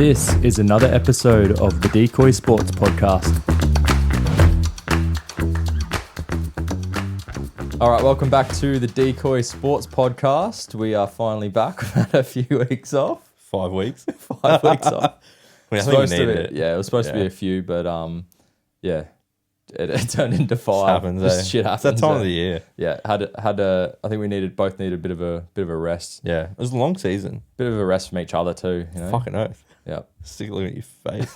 This is another episode of the Decoy Sports Podcast. All right, welcome back to the Decoy Sports Podcast. We are finally back. We've had a few weeks off. 5 weeks. 5 weeks off. I think we needed it. Yeah, it was supposed to be a few, but yeah, it turned into 5. Just happens, Just shit happens. It's that time of the year. Yeah, I think we both needed a bit of a rest. Yeah, it was a long season. Bit of a rest from each other too. You know? Fucking oath. Yeah. Stick a look at your face.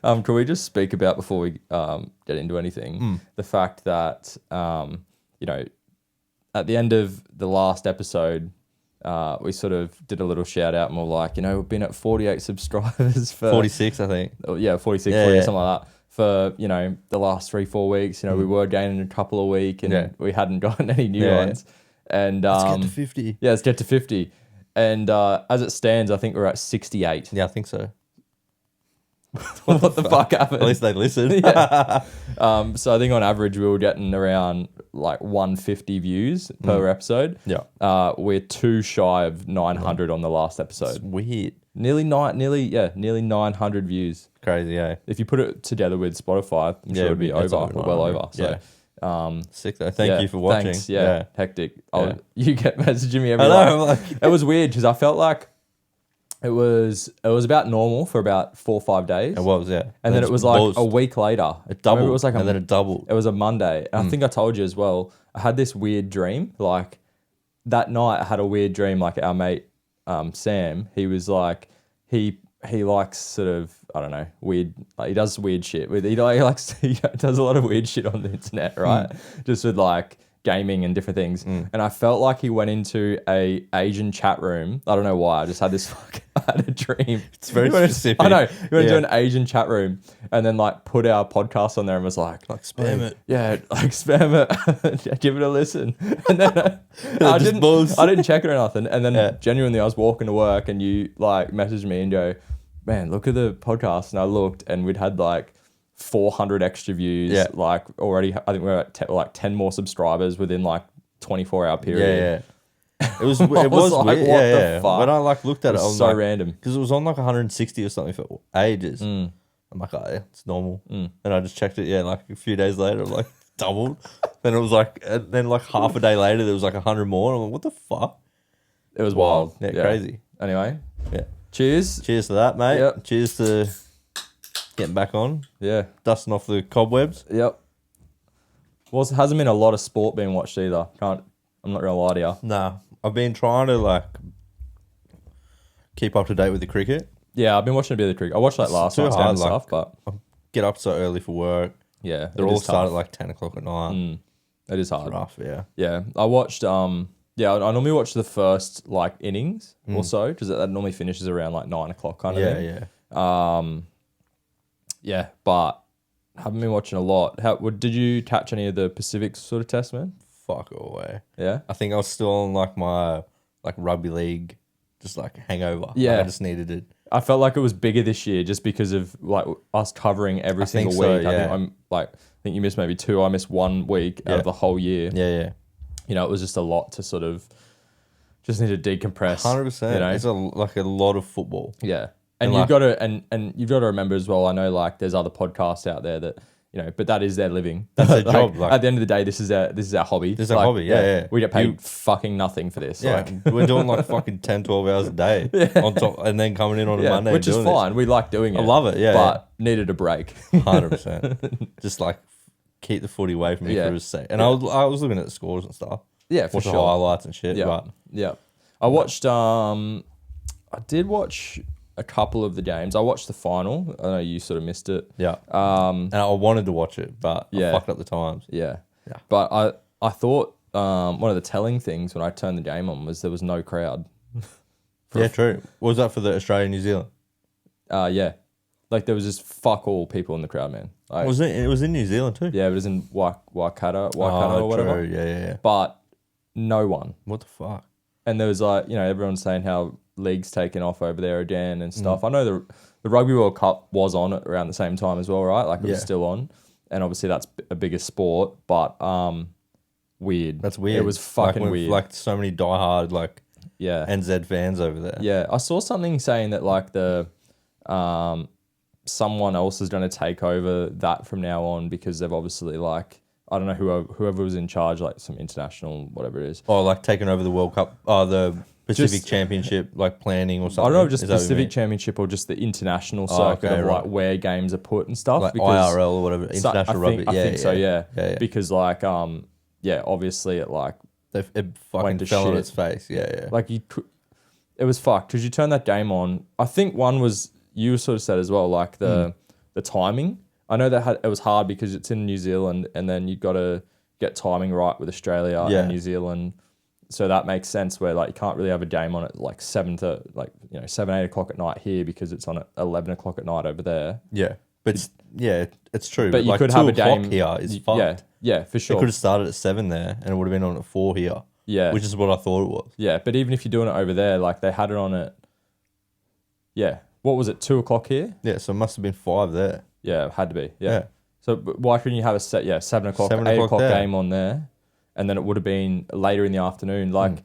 Can we just speak about, before we get into anything, the fact that at the end of the last episode, we sort of did a little shout out and we're like, we've been at 48 subscribers for 46, I think. Yeah, 46, 40, something like that. For, the last 3-4 weeks, we were gaining a couple a week and we hadn't gotten any new ones. And let's get to 50. Yeah, let's get to 50. And as it stands, I think we're at 68. Yeah, I think so. What the fuck happened? At least they listened. Yeah. So I think on average we were getting around like 150 views per episode. Yeah. We're too shy of 900 on the last episode. It's weird. Nearly 900 views. Crazy, yeah. If you put it together with Spotify, I'm sure it'd be over, or well over. So, sick though. Thank you for watching. Thanks, hectic. You get messaging me every It was weird because I felt like it was about normal for about 4 or 5 days. It was, yeah. And then it was like a week later. It doubled. It was like then it doubled. It was a Monday. And I think I told you as well, I had this weird dream. Like that night I had a weird dream, like our mate Sam, he was like, he likes sort of, I don't know, weird, like he does weird shit. He does a lot of weird shit on the internet, right? Just with like gaming and different things. And I felt like he went into a Asian chat room. I don't know why. I just had this I had a dream. It's very specific. I know. He went into an Asian chat room and then like put our podcast on there and was like spam it. Yeah, like spam it. Give it a listen. And then I didn't check it or nothing. And then genuinely I was walking to work and you like messaged me and go, man, look at the podcast. And I looked and we'd had like 400 extra views. Yeah. Like already, I think we were at 10 more subscribers within like 24-hour period. Yeah. It was like, weird. What the fuck? When I like looked at it, I was so like, random because it was on like 160 or something for ages. I'm like, oh yeah, it's normal. And I just checked it. Yeah, like a few days later, like doubled. Then it was like, and then like half a day later, there was like 100 more. I'm like, what the fuck? It was wild. Yeah, crazy. Anyway, yeah. Cheers to that, mate. Yep. Cheers to getting back on. Yeah, dusting off the cobwebs. Yep. Well, it hasn't been a lot of sport being watched either. I'm not gonna lie to you. Nah, I've been trying to like keep up to date with the cricket. Yeah, I've been watching a bit of the cricket. I watched like last night's game and stuff, but I get up so early for work. Yeah, they're all start at like 10 o'clock at night. It is hard. It's rough, yeah. Yeah, I watched. I normally watch the first like innings or so because that normally finishes around like 9 o'clock kind of thing. Yeah, but haven't been watching a lot. Did you catch any of the Pacific sort of test, man? Fuck away. Yeah, I think I was still on like my like rugby league, just like hangover. Yeah, like I just needed it. I felt like it was bigger this year just because of like us covering every single week. Yeah. I think you missed maybe 2. I missed 1 week out of the whole year. Yeah. It was just a lot to sort of just need to decompress. 100%. It's like a lot of football. Yeah. And you've got to and you've got to remember as well, I know like there's other podcasts out there that, but that is their living. That's their job. Like, at the end of the day, this is our hobby. This is our hobby, yeah. We get paid fucking nothing for this. Yeah. We're doing like fucking 10, 12 hours a day on top and then coming in on a Monday. Which is fine. We like doing it. I love it, yeah. But needed a break. 100%. Just like keep the footy away from me for a sec. And I was looking at the scores and stuff. Yeah, for watching sure. highlights and shit. Yeah. I watched I did watch a couple of the games. I watched the final. I know you sort of missed it. Yeah. And I wanted to watch it, but I fucked up the times. Yeah. But I thought one of the telling things when I turned the game on was there was no crowd. Yeah, true. Was that for the Australia New Zealand? Yeah. Like there was just fuck all people in the crowd, man. Like, it was in New Zealand too? Yeah, it was in Waikato or whatever. True. Yeah. But no one. What the fuck? And there was like, everyone's saying how league's taken off over there again and stuff. I know the Rugby World Cup was on around the same time as well, right? Like it was still on. And obviously that's a bigger sport, but weird. That's weird. It was fucking weird. Like so many diehard like Yeah. NZ fans over there. Yeah, I saw something saying that like someone else is going to take over that from now on because they've obviously like I don't know whoever was in charge, like some international whatever it is. Or like taking over the World Cup, the Pacific Championship, like planning or something. I don't know, just Pacific Championship or just the international circuit of like where games are put and stuff. Like because IRL or whatever, international rugby. I think so. Yeah. Because like obviously it like it fucking fell on its face. Yeah. Like it was fucked because you turn that game on. I think one was you sort of said as well, like the timing. I know that it was hard because it's in New Zealand, and then you got to get timing right with Australia and New Zealand. So that makes sense where like you can't really have a game on at like 7, 8 o'clock at night here because it's on at 11 o'clock at night over there. Yeah, but it's true. But you like could have a game here is fucked. Yeah, for sure. It could have started at 7 there, and it would have been on at 4 here. Yeah, which is what I thought it was. Yeah, but even if you're doing it over there, like they had it on at what was it, 2 o'clock here? Yeah, so it must have been 5 there. Yeah, it had to be. Yeah. So why couldn't you have a 7 o'clock, 8 o'clock game on there, and then it would have been later in the afternoon? Like,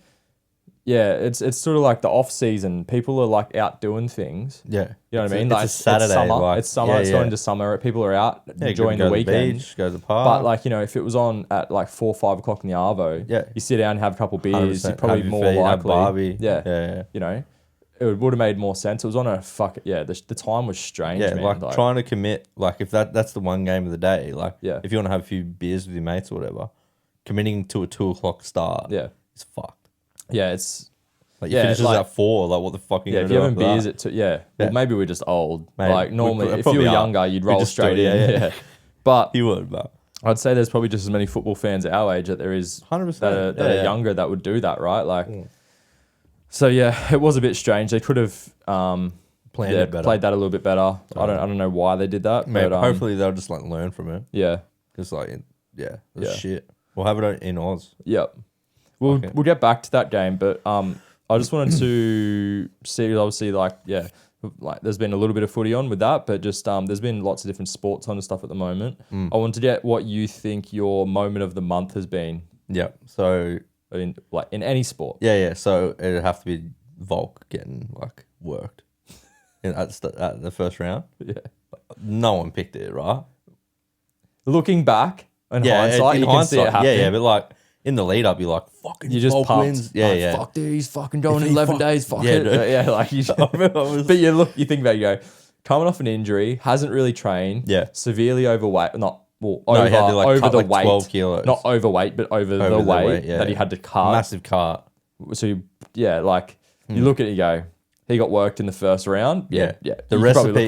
it's sort of like the off season. People are like out doing things. Yeah, you know what I mean. It's a Saturday. It's summer. Like, it's summer. It's going into summer. People are out enjoying the weekend. To the beach, go to the park. But like if it was on at like 4 or 5 o'clock in the arvo, you sit down and have a couple of beers. You're probably more likely. Barbie. Yeah. You know. It would have made more sense. It was on a the time was strange. Yeah, man. like trying to commit, like if that's the one game of the day, like if you want to have a few beers with your mates or whatever, committing to a 2 o'clock start, it's fucked. Yeah, it's like you finishes at 4. Like what the fuck? Are you if you're having beers at 2, well maybe we're just old. Maybe. Like normally, if you were younger, you'd roll straight in. Yeah. But you would, but I'd say there's probably just as many football fans at our age that there is 100% that are younger that would do that, right? Like. So it was a bit strange. They could have played that a little bit better. I don't know why they did that. Maybe, but hopefully they'll just like learn from it. Yeah, because like it's shit. We'll have it in Oz. Yep. We'll get back to that game, but I just wanted to see obviously like there's been a little bit of footy on with that, but just there's been lots of different sports on and stuff at the moment. I wanted to get what you think your moment of the month has been. Yeah. So. In any sport. Yeah. So it'd have to be Volk getting like worked at the first round. Yeah. No one picked it, right? Looking back in hindsight, you can see it happening. Yeah, but like in the lead up, you're like, fucking you just Volk pumped. wins. Yeah. Fuck dude, he's fucking going in 11 days. Fuck it. Dude. Yeah, like you but you think about it, you go, coming off an injury, hasn't really trained. Yeah. Severely overweight, he had to, like, over cut, the like, weight, 12 kilos. Not overweight, but over the weight that he had to cut. Massive cart. So you look at it, you go, he got worked in the first round. Yeah. The recipe,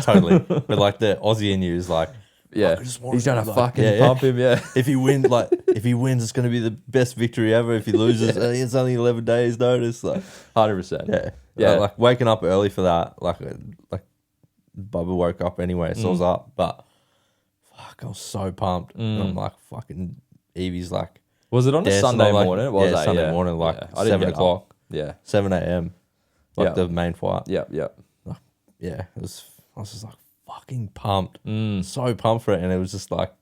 totally. But like the Aussie in you is like, he's gonna fucking pump him. Yeah, if he wins, it's gonna be the best victory ever. If he loses, it's only 11 days notice. Like 100%. Yeah. Like waking up early for that. Like Bubba woke up anyway, so I was up, but. I was so pumped. And I'm like, fucking Evie's like... Was it on a Sunday morning? It was Sunday morning, like 7 o'clock. Yeah. 7 a.m. Like the main fight. Yep. Like, I was just like fucking pumped. So pumped for it. And it was just like...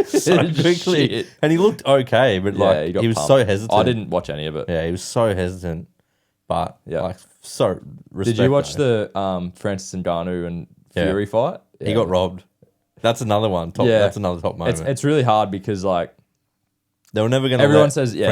so quickly. Shit. And he looked okay, but like he was so hesitant. I didn't watch any of it. Yeah, he was so hesitant. But like so respect. Did you watch the Francis Ngannou and Fury fight? Yeah. He got robbed. That's another one. That's another top moment. It's really hard because like they were never going to. Everyone says he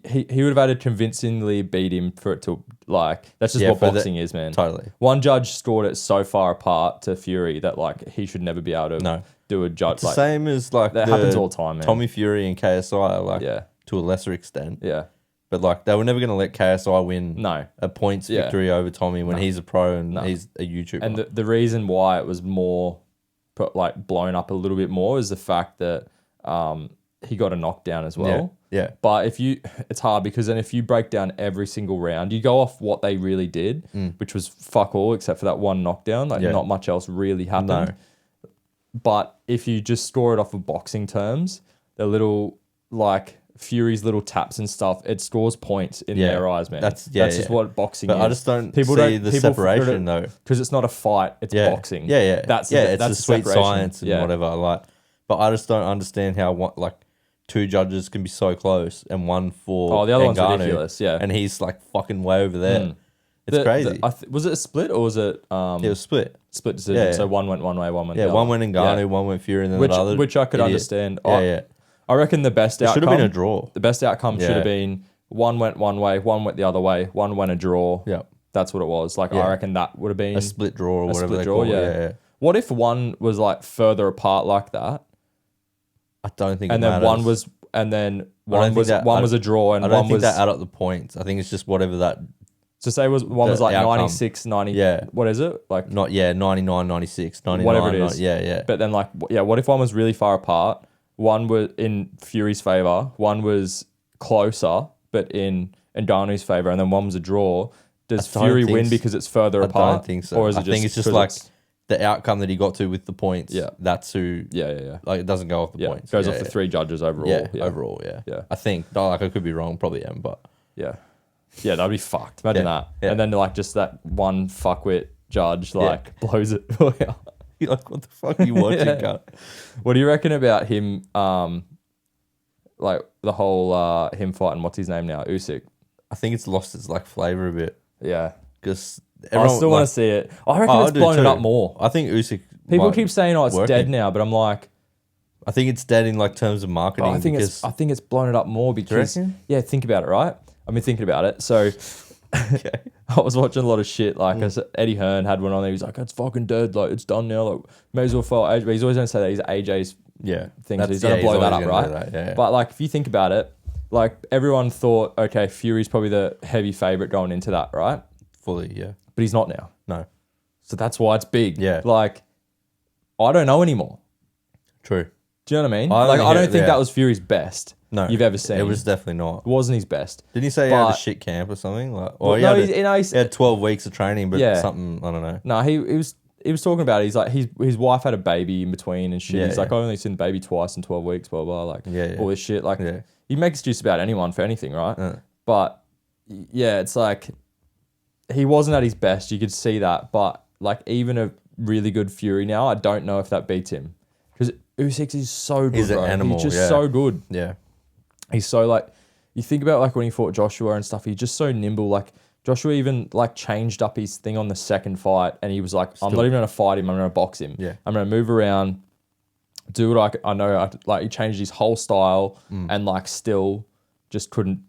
would have had to convincingly beat him for it to like. That's just what boxing is, man. Totally. One judge scored it so far apart to Fury that like he should never be able to do a judge. It's the same as like that happens all the time, man. Tommy Fury and KSI to a lesser extent. Yeah. But like they were never going to let KSI win a points victory over Tommy when he's a pro and he's a YouTuber. And the reason why it was more blown up a little bit more is the fact that he got a knockdown as well. Yeah. But it's hard because then if you break down every single round, you go off what they really did, which was fuck all except for that one knockdown. Not much else really happened. No. But if you just score it off of boxing terms, the little Fury's little taps and stuff, it scores points in their eyes, man. That's just what boxing is. I just don't see the separation though, because it's not a fight; it's boxing. That's the sweet science and whatever. But I just don't understand how two judges can be so close and one for Oh, the other one's Ngannou, ridiculous, yeah. and he's like fucking way over there. It's crazy. Was it a split or was it It was split. split decision? Yeah. So one went one way, one went the Yeah, other. one went Ngannou, Yeah. one went Fury, and then Which the other. which I could idiot. understand. Yeah. I reckon the best It outcome should have been a draw. The best outcome should Yeah. have been one went one way, one went the other way, one went a draw. Yeah. That's what it was. Like Yeah. I reckon that would have been A split draw or whatever split they draw, call yeah. it. Yeah. What if one was like further apart like that, I don't think and it then matters. one was, and then don't one think was that- one was a draw, and I don't one think was. they add up the points. I think it's just whatever that. So say one was like outcome. 96, 90. Yeah. What is it? Like 99, 96, 99. whatever it is. Yeah. But then like what if one was really far apart? One was in Fury's favor. One was closer, but in Ngannou's favor, and then one was a draw. Does I don't Fury think win so. because it's further I apart? don't think so. Or is it I think it's just 'cause like the outcome that he got to with the points. Yeah. That's who. yeah. Like it doesn't go off the Yeah, points. goes Yeah, off the yeah. three judges overall. Yeah, overall, yeah. Yeah. I think. No, like I could be wrong, probably am, but Yeah. Yeah, that'd be fucked. Imagine Yeah, that. yeah. And then like just that one fuckwit judge like blows it. you're like, what the fuck are you watching, Yeah. cunt? What do you reckon about him? Like the whole him fighting. What's his name now? Usyk. I think it's lost its like flavor a bit Yeah. because I still want to see it. I reckon it's blown it up more. I think Usyk. People might keep saying, "Oh, it's work dead it. now," but I'm like, I think it's dead in like terms of marketing. I think because, I think it's blown it up more because reckon? yeah, think about it, right? I've been thinking about it. So okay. I was watching a lot of shit. Like I said, Eddie Hearn had one on there. He was like, "It's fucking dead. Like it's done now. Like may as well fight AJ." But he's always going to say that he's AJ's Yeah, thing. So he's going to blow that up, right? Yeah. But like if you think about it, like everyone thought, okay, Fury's probably the heavy favorite going into that, right? fully, yeah. But he's not now. No, So that's why it's big. Yeah. Like I don't know anymore. true. Do you know what I mean? I Like don't I don't think- think yeah. that was Fury's best. No, you've ever seen. It was definitely not. It wasn't his best. Didn't he say he had a But- shit camp or something? Like, Well, or no, he had 12 weeks of training, but Yeah. something I don't know. No, he was talking about it. He's like his wife had a baby in between and shit. Yeah, He's like, yeah. I only seen the baby twice in 12 weeks, blah blah. Like Yeah. all this shit. Like Yeah. he makes excuse about anyone for anything, right? Yeah. But yeah, it's like he wasn't at his best. You could see that. But like even a really good Fury now, I don't know if that beats him because Usyk is so good. He's an bro. animal, He's just yeah. so good. Yeah, He's so like, you think about like when he fought Joshua and stuff, he's just so nimble. Like Joshua even like changed up his thing on the second fight and he was like, I'm not even going to fight him. I'm going to box him. Yeah. I'm going to move around, do what I know. Like he changed his whole style and like still just couldn't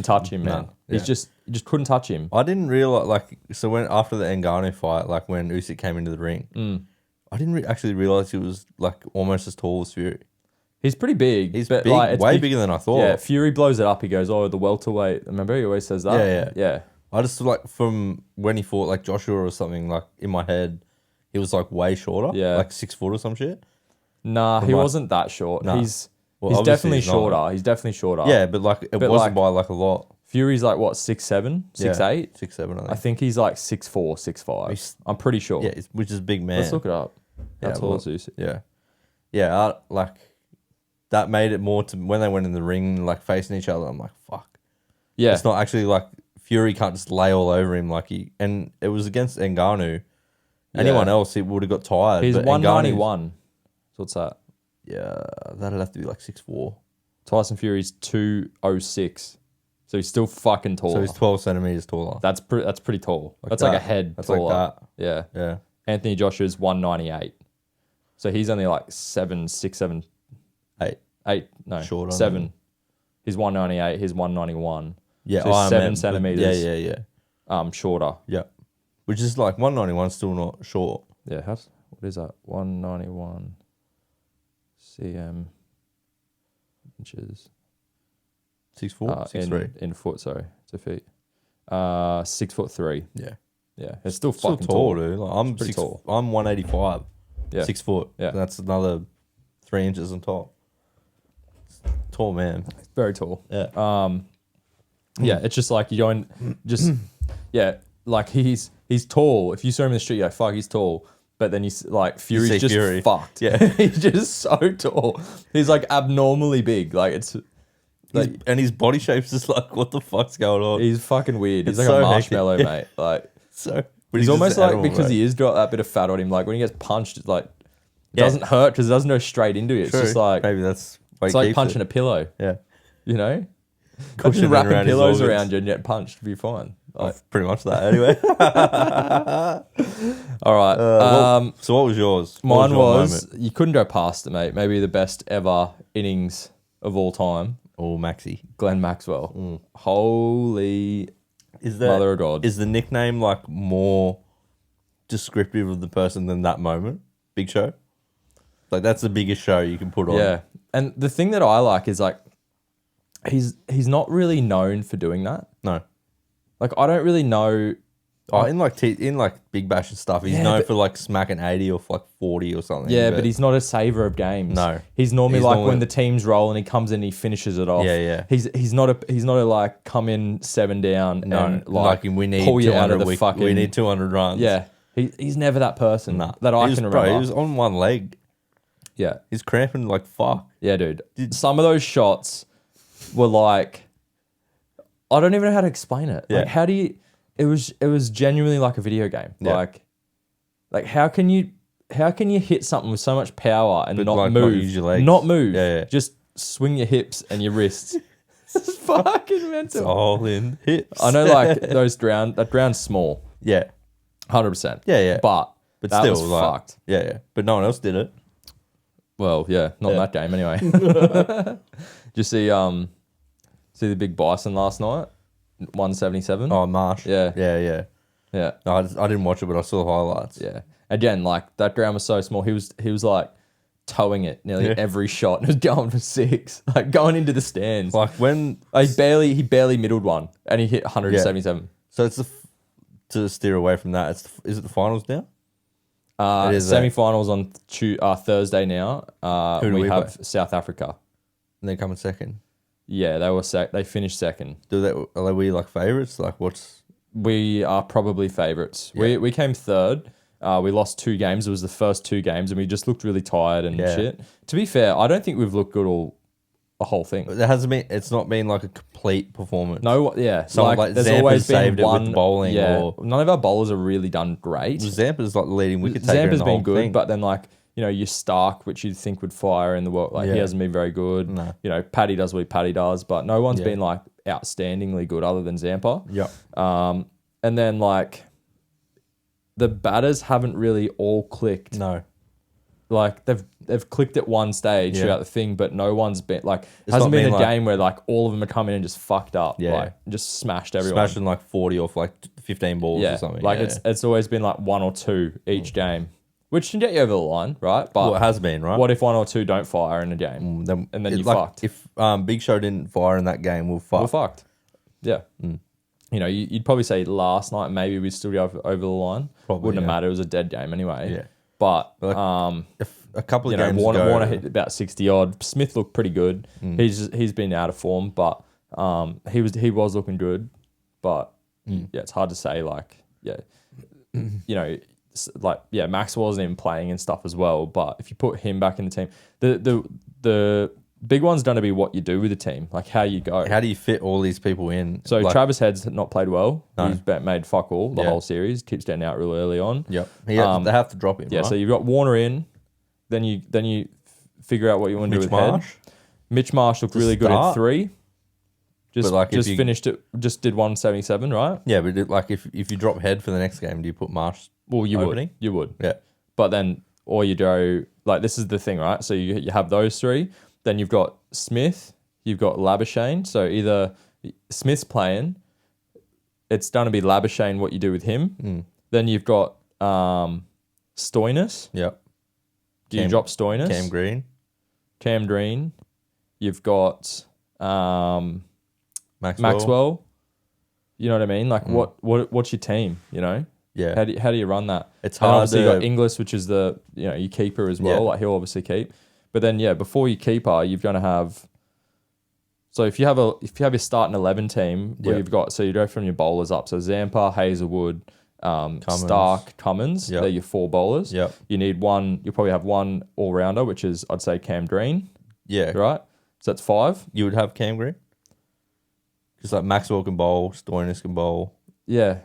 touch him, man. no, yeah. You just couldn't touch him. I didn't realize like so when after the Ngannou fight, like when Usyk came into the ring, I didn't actually realize he was like almost as tall as Fury. He's pretty big. He's but, big, like, it's way bigger than I thought. Yeah, Fury blows it up. He goes, oh, the welterweight. Remember, he always says that. Yeah. I just like from when he fought like Joshua or something, like in my head, he was like way shorter. Yeah. Like 6 foot or some shit. Nah, he like- wasn't that short. Nah. He's Well, he's obviously definitely he's not. shorter. He's definitely shorter. Yeah, but like it But, wasn't like- by like a lot. Fury's like what 6'7", 6'8". 6'7", I think. I think he's like 6'4", 6'5". He's- I'm pretty sure. Yeah, which is big man. Let's look it up. That's all well, it's Usyk. Yeah, yeah. Like that made it more to when they went in the ring, like facing each other. I'm like, fuck. Yeah, It's not actually like Fury can't just lay all over him like he. And it was against Ngannou. Anyone else, he would have got tired. he's but 191. So what's that? Yeah, that'd have to be like 6'4". Tyson Fury's 206. So he's still fucking tall. So he's 12 centimeters taller. That's pretty tall. Like that's like a that. head That's taller. like that. Yeah. Yeah. Anthony Joshua's 198. So he's only like 7, 6, 7, 8. 8. No, Shorter 7. He's 198. He's 191. Yeah. So he's I 7 meant- centimeters. Yeah. Shorter. Yeah. Which is like 191 still not short. Yeah. What is that? 191 cm inches. 6'4", 6'3". In foot. Sorry, to feet. 6'3". Yeah. Yeah, it's still Still fucking tall, tall. dude. Like, I'm pretty 6. tall. I'm 185. Yeah. 6 foot. Yeah. And that's another 3 inches on top. Tall man. Very tall. Yeah. Yeah, it's just like you go and just yeah, like he's tall. If you saw him in the street, you're like, fuck, he's tall. But then like Fury's see just Fury. fucked. Yeah. He's just so tall. He's like abnormally big. Like it's like And his body shape's just like, what the fuck's going on? he's fucking weird. He's It's like a so hectic. marshmallow, Yeah. mate. Like So but he's just almost an like animal, because mate. he is got that bit of fat on him. Like when he gets punched, it's like it Yeah. doesn't hurt because it doesn't go straight into you. It's True. just like maybe that's Why It's he like keeps punching it. a pillow, Yeah. you know? Cushioning Imagine wrapping around his pillows organs. around you and get punched to be fine. Like, Pretty much that anyway. all right. So what was yours? What Mine your was, moment? you couldn't go past it, mate. Maybe the best ever innings of all time. Oh, Maxi. Glenn Maxwell. Holy Is mother of God. Is the nickname like more descriptive of the person than that moment? Big Show? Like that's the biggest show you can put on. Yeah. And the thing that I like is like, he's not really known for doing that. No. Like, I don't really know. Oh, in like Big Bash and stuff, he's Yeah, known but- for like smacking 80 or like 40 or something. Yeah, but he's not a saver of games. No. He's normally He's like normally- when the team's roll and he comes in and he finishes it off. Yeah, yeah. He's not a like come in 7 down no, and like like we need pull you 200 out of the we, fucking. we need 200 runs. Yeah, he's never that person Nah. that I He was- can bro, remember. he was on one leg. Yeah, He's cramping like fuck. yeah, dude. Some of those shots were like, I don't even know how to explain it. Yeah. Like, how do you? It was genuinely like a video game. Yeah. Like how can you hit something with so much power and But, not like, not move? use your legs. Not move. Yeah, yeah. Just swing your hips and your wrists. It's fucking mental. All in hips. I know, like that ground's small, Yeah. 100%. Yeah, yeah. But that still, was like, fucked. Yeah, yeah. But no one else did it. Well, yeah, not in Yeah. that game anyway. Did you see the big bison last night? 177. Oh, Marsh. Yeah. Yeah, yeah. Yeah, No, I didn't watch it, but I saw the highlights. yeah. Again, like that ground was so small. He was like towing it nearly Yeah. every shot. It was going for 6, like going into the stands. Like when... He barely middled one, and he hit 177. So it's to steer away from that, is it the finals now? It is, Semi-finals on Thursday now. Who do we we have play? South Africa. And they come in second. Yeah, they finished second. Are we like favourites? Like what's... We are probably favourites. Yeah. We came third. We lost 2 games. It was the first 2 games, and we just looked really tired and Yeah. shit. To be fair, I don't think we've looked good a whole thing. It's not been like a complete performance. No, yeah. Someone like there's Zampa's always been saved it with one the bowling Yeah, or- none of our bowlers have really done great. Zampa's like the leading wicket taker in Zampa's the been whole good, thing. but then like, you know, your Stark, which you'd think would fire in the world, like he Yeah. hasn't been very good. No. You know, Paddy does what Paddy does, but no one's Yeah. been like outstandingly good other than Zampa. Yeah. And then like the batters haven't really all clicked. No. Like they've clicked at one stage Yeah. throughout the thing, but no one's been like It's hasn't not been been a like- game where like all of them are coming and just fucked up. Yeah. Like just smashed everyone. Smashing like 40 off like 15 balls Yeah, or something. like yeah. it's always been like 1 or 2 each game, which can get you over the line, right? But Well, it has been, right? what if 1 or 2 don't fire in a game? Then, and then it- you're like, fucked. If Big Show didn't fire in that game, we're fucked. We're fucked. Yeah. You know, you'd probably say last night maybe we'd still go over the line. Probably, Wouldn't have yeah. mattered. It was a dead game anyway. Yeah. But Like, If a couple you of know, games Warner ago, hit about 60 odd. Smith looked pretty good. He's been out of form, but he was looking good. But yeah, it's hard to say. Like you know, like Max wasn't even playing and stuff as well. But if you put him back in the team, the big one's going to be what you do with the team, like how you go. how do you fit all these people in? So like, Travis Head's not played well. No. He's made fuck all the Yeah. whole series. Keeps getting out real early on. Yep. They have to drop him. Yeah, right? so you've got Warner in, then you figure out what you want to do Mitch with Head. Marsh. Mitch Marsh looked To really good at start. 3. Just But, like, if just you- finished it. Just did 177, right? Yeah, but like if you drop Head for the next game, do you put Marsh? Well, you Opening? would. You would. Yeah. But then, or you go like this is the thing, right? So you have those 3. Then you've got Smith. You've got Labuschagne. So either Smith's playing, it's going to be Labuschagne what you do with him. Then you've got Stoinis. Yep. Do you drop Stoinis? Cam Green. Cam Green. You've got Maxwell. Maxwell. You know what I mean? Like what's your team? You know? Yeah. How do you run that? It's And hard obviously you got to- Inglis, which is the your keeper as well. Yeah. Like he'll obviously keep. But then before your keeper, you're gonna have. So if you have your starting 11 team where Yeah. you've got, so you go from your bowlers up. So Zampa, Hazelwood, Stark, Cummins. Yep. They're your 4 bowlers. Yep. You need one. You probably have one all rounder, which is I'd say Cam Green. Yeah. Right. So that's 5. You would have Cam Green. Because like Maxwell can bowl, Stoinis can bowl. Yeah.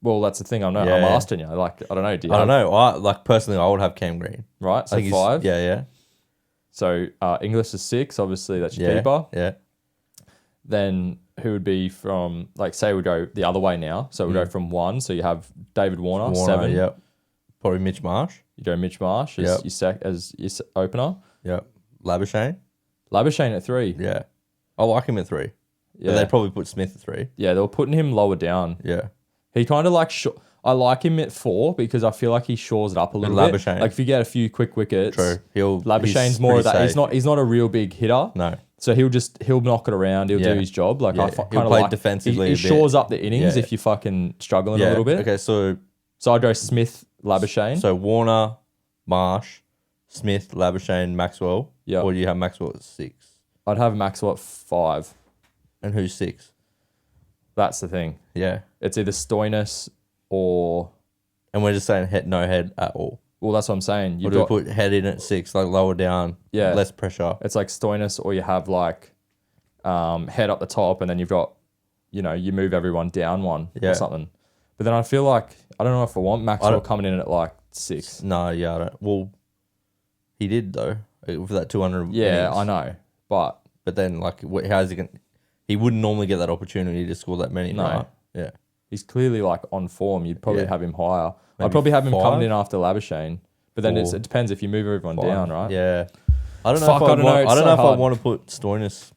Well, that's the thing. I'm Yeah. asking you. Like, I don't know. Do you I don't have- know. Personally, I would have Cam Green. Right. So I think 5. Yeah, yeah. So English is 6. Obviously, that's your Yeah. keeper. Yeah. Then who would be from, like, say we go the other way now. So we go from 1. So you have David Warner 7. Yep. Probably Mitch Marsh. You go Mitch Marsh as Yep. your opener. Yep. Labuschagne. Labuschagne at 3. Yeah. I like him at 3. Yeah. But they'd probably put Smith at 3. Yeah, they were putting him lower down. Yeah. He kind of like I like him at 4 because I feel like he shores it up a little bit. Labuschagne. Like if you get a few quick wickets, True. Labuschagne's more of that. Safe. He's not a real big hitter. No. So he'll knock it around. He'll do his job. Like Yeah. I He'll kind of play like defensively He a bit. shores up the innings Yeah. if you're fucking struggling a Yeah. little bit. Okay, so So I'd go Smith, Labuschagne. Warner, Marsh, Smith, Labuschagne, Maxwell. Yeah. Or do you have Maxwell at 6? I'd have Maxwell at 5. And who's 6? That's the thing. Yeah. It's either Stoinis or And we're just saying no head at all. well, that's what I'm saying. Or You've do we got put head in at 6, like lower down, Yeah. less pressure? it's like Stoinis or you have like head up the top and then you've got you move everyone down one Yeah. or something. But then I feel like I don't know if I want Maxwell coming in at like 6. No, yeah, I don't. Well, he did though for that 200. Yeah, innings. I know, but But then, like, how's he going? He wouldn't normally get that opportunity to score that many. No. Right? Yeah. he's clearly like on form. You'd probably Yeah. have him higher. Maybe I'd probably have him 5? coming in after Labuschagne. But then Or it depends if you move everyone 5. down, right? Yeah. I don't know. Fuck, if I don't know, it's I don't so know if hard. I want to put Stoinis.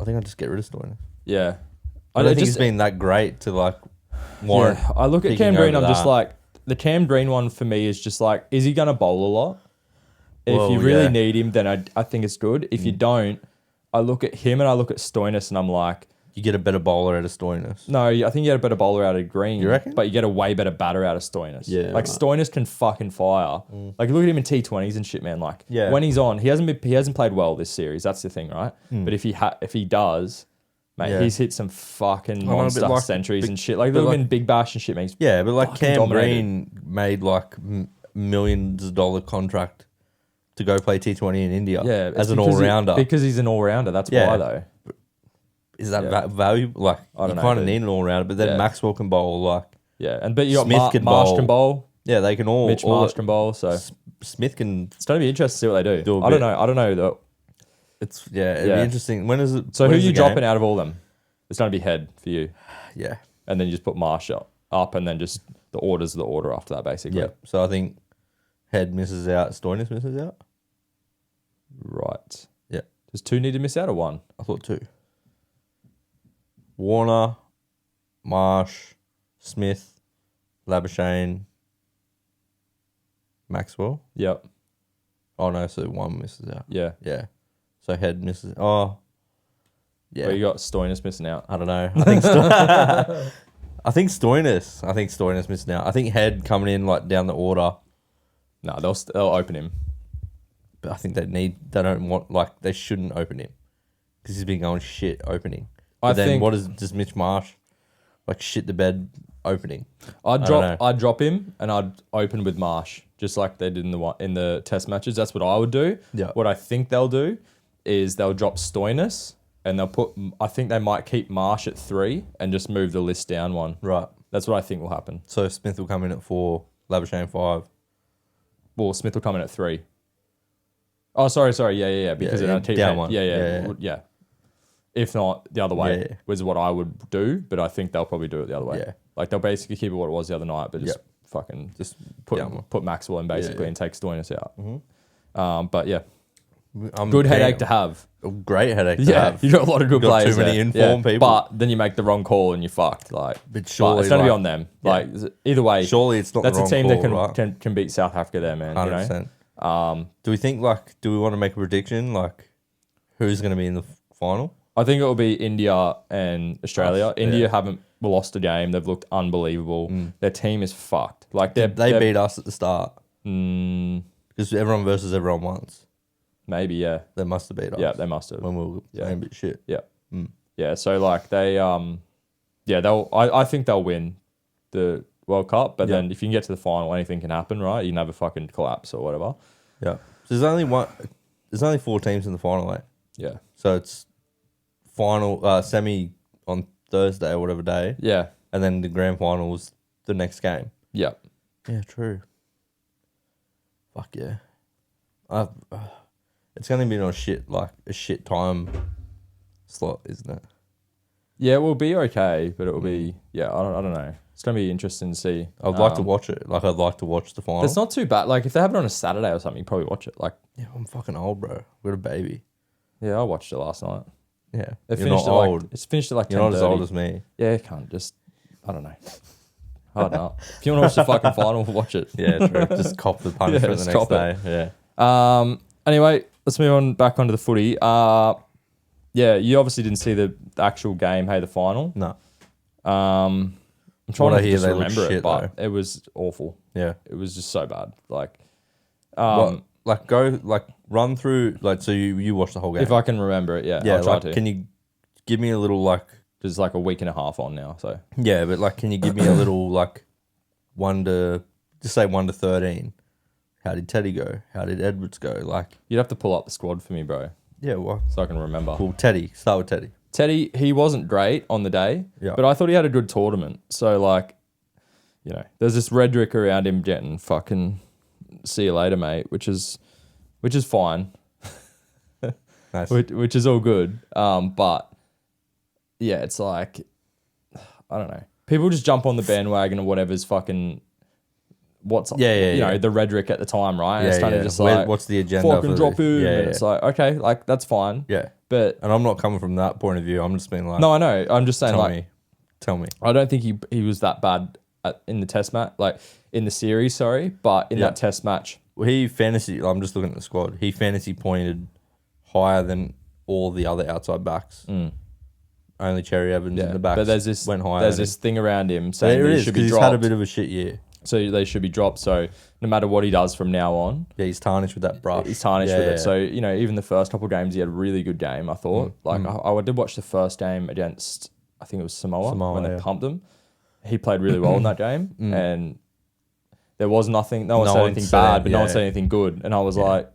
I think I'd just get rid of Stoinis. Yeah. I don't think he's been that great to like warrant. Yeah, I look at picking Cam Green. I'm over just that. like the Cam Green one for me is just like, is he going to bowl a lot? If Well, you really yeah. need him, then I think it's good. If you don't, I look at him and I look at Stoinis and I'm like, You get a better bowler out of Stoinis. no, I think you get a better bowler out of Green. You reckon? But you get a way better batter out of Stoinis. Yeah, like right. Stoinis can fucking fire. Like look at him in T20s and shit, man. Like Yeah. when he's on, he hasn't played well this series. That's the thing, right? But if he does, mate, Yeah. he's hit some fucking know, but monster like centuries big- and shit. Like but look like- in Big Bash and shit, man. He's Yeah, but like fucking Cam dominated. Green made like millions of dollar contract to go play T20 in India. Yeah, as it's an because all rounder. because he's an all rounder. That's Yeah. why though. Is that Yeah. valuable? Like I you don't know, kind of dude. need an all rounder, but then Yeah. Maxwell can bowl. Like Yeah, and but you got Smith can Marsh bowl. can bowl. yeah, they can all. Mitch all Marsh can bowl. So Smith can. it's going to be interesting to see what they do. Do a I don't bit. know. I don't know though. It's it'd Yeah. be interesting. When is it? So when who are is you the game? dropping out of all them? It's going to be head for you, Yeah, and then you just put Marsh up, and then just the order's the order after that, basically. yeah. So I think Head misses out. Stoinis misses out. Right. Yeah, Does 2 need to miss out or 1? I thought 2. Warner, Marsh, Smith, Labuschagne, Maxwell. Yep. Oh no, so 1 misses out. Yeah. Yeah. So Head misses. Oh, yeah. Well, you got Stoinis missing out. I don't know. I think I think Stoinis. I think Stoinis missing out. I think Head coming in like down the order. No, they'll open him. But I think they don't want, like, they shouldn't open him because he's been going shit opening. But then think- what does Mitch Marsh like shit the bed opening? I'd I don't know. drop him and I'd open with Marsh, just like they did in the test matches. That's what I would do. Yeah. What I think they'll do is they'll drop Stoinis and they'll put. I think they might keep Marsh at 3 and just move the list down 1. Right. That's what I think will happen. So Smith will come in at 4, Labuschagne 5. Well, Smith will come in at 3. Oh, sorry. Yeah. Because Yeah, they're keep down Head. 1. Yeah. If not, the other way Yeah. was what I would do, but I think they'll probably do it the other way. Yeah. Like they'll basically keep it what it was the other night, but just Yep. fucking Just down 1. put Maxwell in basically yeah. and take Stoinis out. But yeah, I'm good keen- headache to have. A great headache to Yeah, have. you got a lot of good Got players. too many there. informed people. But then you make the wrong call and you're fucked. Like, But surely, it's going to be like- on them. Yeah. Like either way, Surely it's not that's the a wrong team call, that right? can beat South Africa there, man. 100%. You know? Do we think, like, do we want to make a prediction, like, who's going to be in the final? I think it will be India and Australia. Us, India yeah. haven't lost a game. They've looked unbelievable. Their team is fucked. Like They they're beat us at the start Mm, because everyone versus everyone once. maybe yeah. They must have beat us. Yeah, they must have. when we were Yeah. playing a bit shit. Yeah. Yeah, so like they I think they'll win the World Cup, but Yeah. then if you can get to the final, anything can happen, right? You can have a fucking collapse or whatever. Yeah. So there's only one. There's only 4 teams in the final, eh? Yeah. So it's final semi on Thursday or whatever day, Yeah. and then the grand finals the next game. Yeah. Yeah, true. Fuck yeah. It's going to be on a shit time slot, isn't it? Yeah, it will be okay, but it will be I don't know. It's gonna be interesting to see. I'd like to watch it. Like, I'd like to watch the final. It's not too bad. Like if they have it on a Saturday or something, you probably watch it. Like Yeah, I'm fucking old, bro. I've got a baby. I watched it last night. Yeah. It You're not finished at old. like it's finished at like 10:30. You're not as old as me. Yeah, I can't just I don't know. Harden up. If you want to watch the fucking final, watch it. Yeah, true. Just cop the punishment just the next cop it. day. Yeah. Anyway, let's move on back onto the footy. You obviously didn't see the actual game, the final. No. I'm trying What I to hear, just they look remember it, shit, but it was awful. Yeah. It was just so bad. Like, run through, so you watched the whole game. if I can remember it, yeah, I'll try to. can you give me a little, There's like a week and a half on now, so. yeah, but can you give me a little, 1 to 13? How did Teddy go? How did Edwards go? You'd have to pull up the squad for me, bro, Yeah, well, so I can remember. well, start with Teddy. Teddy, he wasn't great on the day, Yeah. but I thought he had a good tournament. So, there's this rhetoric around him getting fucking see you later, mate, which is fine, Nice. which is all good. But yeah, it's like, I don't know. People just jump on the bandwagon or whatever's fucking what's the rhetoric at the time, right? And it's kind of just what's the agenda? fucking drop him. And it's like, okay, that's fine. Yeah. But And I'm not coming from that point of view. I'm just being like, no, I know. I'm just saying tell me. I don't think he was that bad in the test match, in the series, sorry, but in that test match. Well, I'm just looking at the squad. He fantasy pointed higher than all the other outside backs. Only Cherry Evans in the back. But there's went higher. this thing around him saying there that it he is, should 'cause be he's dropped. had a bit of a shit year. So they should be dropped. So no matter what he does from now on, Yeah, he's tarnished with that brush. he's tarnished Yeah, with yeah. it. So, even the first couple of games, he had a really good game, I thought. I did watch the first game against, I think it was Samoa when they pumped him. He played really well in that game. And there was nothing, no one said anything bad, but no one said anything good. And I was like,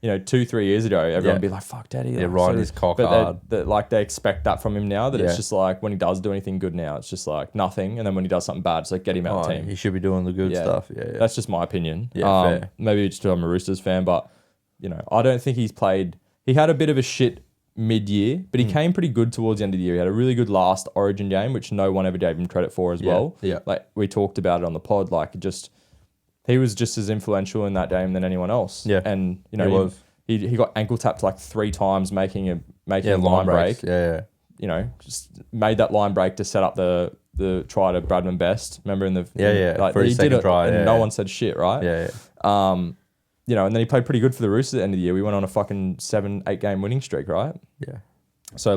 2-3 years ago, everyone would be like, fuck Daddy. Yeah, riding his cock hard. But they expect that from him now, that it's just like, when he does do anything good now, it's just like nothing. And then when he does something bad, it's like, get him out of the team. He should be doing the good stuff. Yeah, yeah. That's just my opinion. Yeah, fair. Maybe just I'm a Roosters fan, but I don't think he had a bit of a shit mid-year, but he came pretty good towards the end of the year. He had a really good last Origin game, which no one ever gave him credit for as well. Yeah. Like we talked about it on the pod, he was just as influential in that game than anyone else. Yeah. And He was. He got ankle tapped 3 times making a line break. Yeah, yeah. Just made that line break to set up the try to Bradman Best. Remember in the for his second try, and no one said shit, right? Yeah, yeah. And then he played pretty good for the Roosters at the end of the year. We went on a fucking 7-8 game winning streak, right? Yeah. So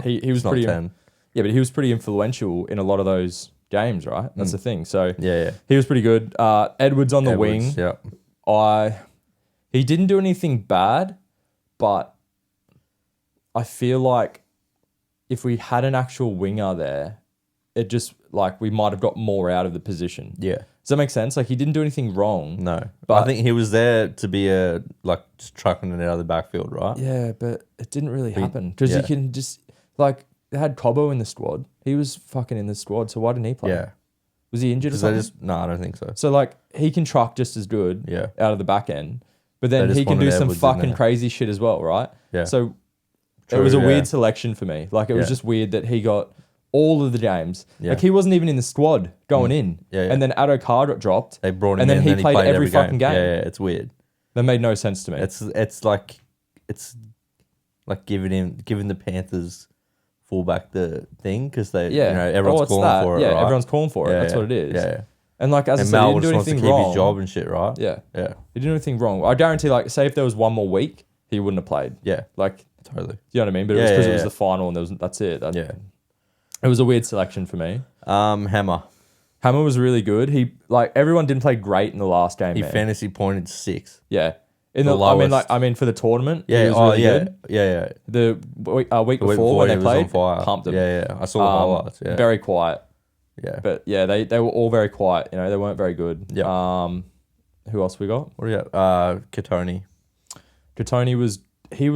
he was It's not pretty 10. Yeah, but he was pretty influential in a lot of those games, right? That's the thing. So Yeah. he was pretty good. Edwards on the wing. Yeah. He didn't do anything bad, but I feel like if we had an actual winger there, it just we might have got more out of the position. Yeah. Does that make sense? He didn't do anything wrong. No. But I think he was there to be just trucking it out of the backfield, right? Yeah, but it didn't really happen because yeah. you can just they had Cobbo in the squad. He was fucking in the squad, so why didn't he play? Yeah. Was he injured or something? No, I don't think so. So he can truck just as good out of the back end, but then They just he can do wanted some Edwards in fucking there. crazy shit as well, right? Yeah. So True, it was a yeah. weird selection for me. It was just weird that he got all of the games. Yeah. He wasn't even in the squad going in. Yeah, yeah. And then Addo Carr got dropped. They brought him and in, then he played every fucking game. Yeah, it's weird. That made no sense to me. It's like giving the Panthers fullback the thing because everyone's calling for it. Yeah, right? everyone's calling for it. Yeah, That's yeah. what it is. Yeah, yeah. And as I And said, he Mal didn't just do wants to anything keep wrong. his job and shit, right? Yeah. Yeah. He didn't do anything wrong. I guarantee, say if there was one more week, he wouldn't have played. Yeah. You Totally. know what I mean? But it was because it was yeah. the final and that's it. Yeah. It was a weird selection for me. Hammer. Hammer was really good. He everyone didn't play great in the last game. He man. fantasy pointed 6. Yeah. In The the lowest. I mean for the tournament. Yeah. he was really yeah. good. Yeah. The week The week before when he they was played, on fire. pumped them. Yeah, yeah. I saw the highlights. Yeah. Very quiet. Yeah. But yeah, they were all very quiet. They weren't very good. Yeah. Who else we got? What do you got? Katoni. Katoni he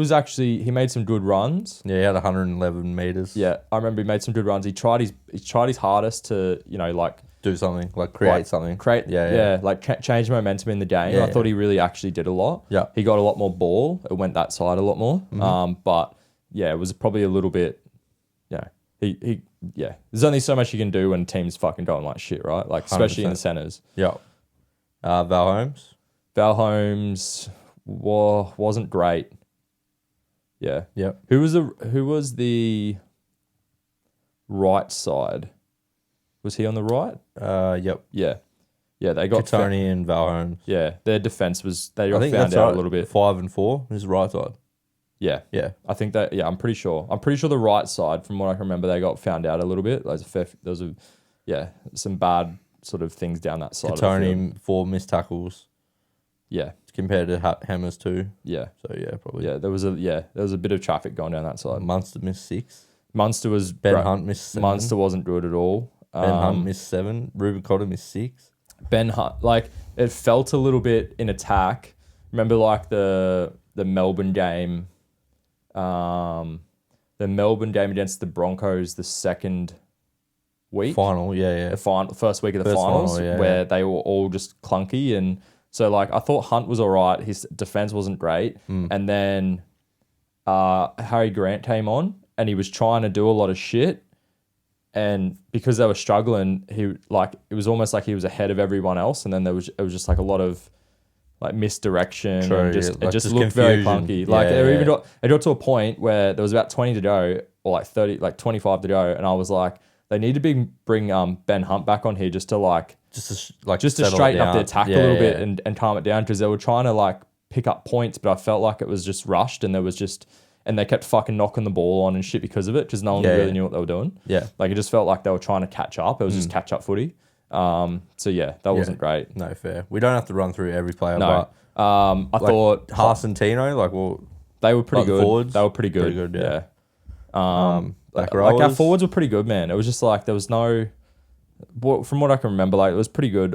made some good runs. Yeah, he had 111 meters. Yeah, I remember he made some good runs. He tried his hardest to do do something, like create something. Like change momentum in the game. Yeah, I thought he really actually did a lot. Yeah. He got a lot more ball. It went that side a lot more. But yeah, it was probably a little bit, there's only so much you can do when teams fucking going like shit, right? Like, especially 100%. in the centers. Yeah. Val Holmes. Val Holmes wasn't great. Yeah. Yep. Who was the right side? Was he on the right? Yep. Yeah. Yeah, they got Tony and Val Holmes. Yeah, their defense was they I got think found that's out right. a little bit. 5 and 4 is the right side. Yeah. Yeah. I think that. Yeah, I'm pretty sure. I'm pretty sure the right side, from what I can remember, they got found out a little bit. Some bad sort of things down that side. Tony 4 missed tackles. Yeah. Compared to Hammers 2. Yeah. So yeah, probably. Yeah, there was a bit of traffic going down that side. Munster missed 6. Munster was Ben Hunt missed 7. Munster wasn't good at all. Ben Hunt missed 7. Ruben Cotter missed 6. Ben Hunt, like, it felt a little bit in attack. Remember, like, the Melbourne game, against the Broncos, the second week, Final, yeah. the first week of the finals, where they were all just clunky, and so like I thought Hunt was all right. His defense wasn't great, and then Harry Grant came on, and he was trying to do a lot of shit. And because they were struggling, it was almost like he was ahead of everyone else. And then it was just like a lot of like misdirection. True, and like just looked very confusion. clunky. Like Yeah, it got to a point where there was about 20 to go, or like 30, like 25 to go, and I was like, they need to bring Ben Hunt back on here just to straighten up the attack a little bit and calm it down, because they were trying to like pick up points, but I felt like it was just rushed, and they kept fucking knocking the ball on and shit because of it, because no one really knew what they were doing. Yeah. Like, it just felt like they were trying to catch up. It was just catch up footy. So yeah, that wasn't great. No, fair. We don't have to run through every player, No. but I thought Haas and Tino, they were pretty good. forwards, They were pretty good. pretty good, yeah. Like our forwards were pretty good, man. It was just like there was no, from what I can remember, like it was pretty good.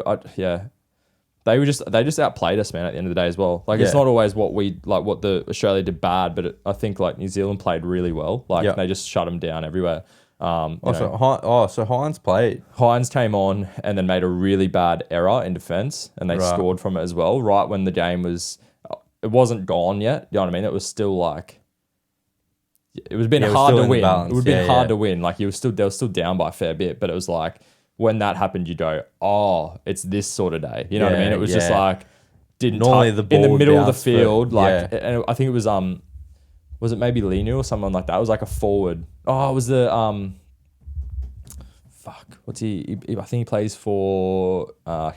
They just outplayed us, man, at the end of the day as well. Like, it's not always what the Australia did bad, but I think like New Zealand played really well. Like, they just shut them down everywhere. So Hines played. Hines came on and then made a really bad error in defense, and they scored from it as well. Right when the game it wasn't gone yet. You know what I mean? It was still like, it was been hard to win. It would have been hard to win. Like, they were still down by a fair bit, but it was like, when that happened, you go, oh, it's this sort of day. You know what I mean? It was just like, normally the ball in the middle of the bounce, field, but, and I think it was it maybe Linu or someone like that? It was like a forward. Oh, it was the what's he? I think he plays for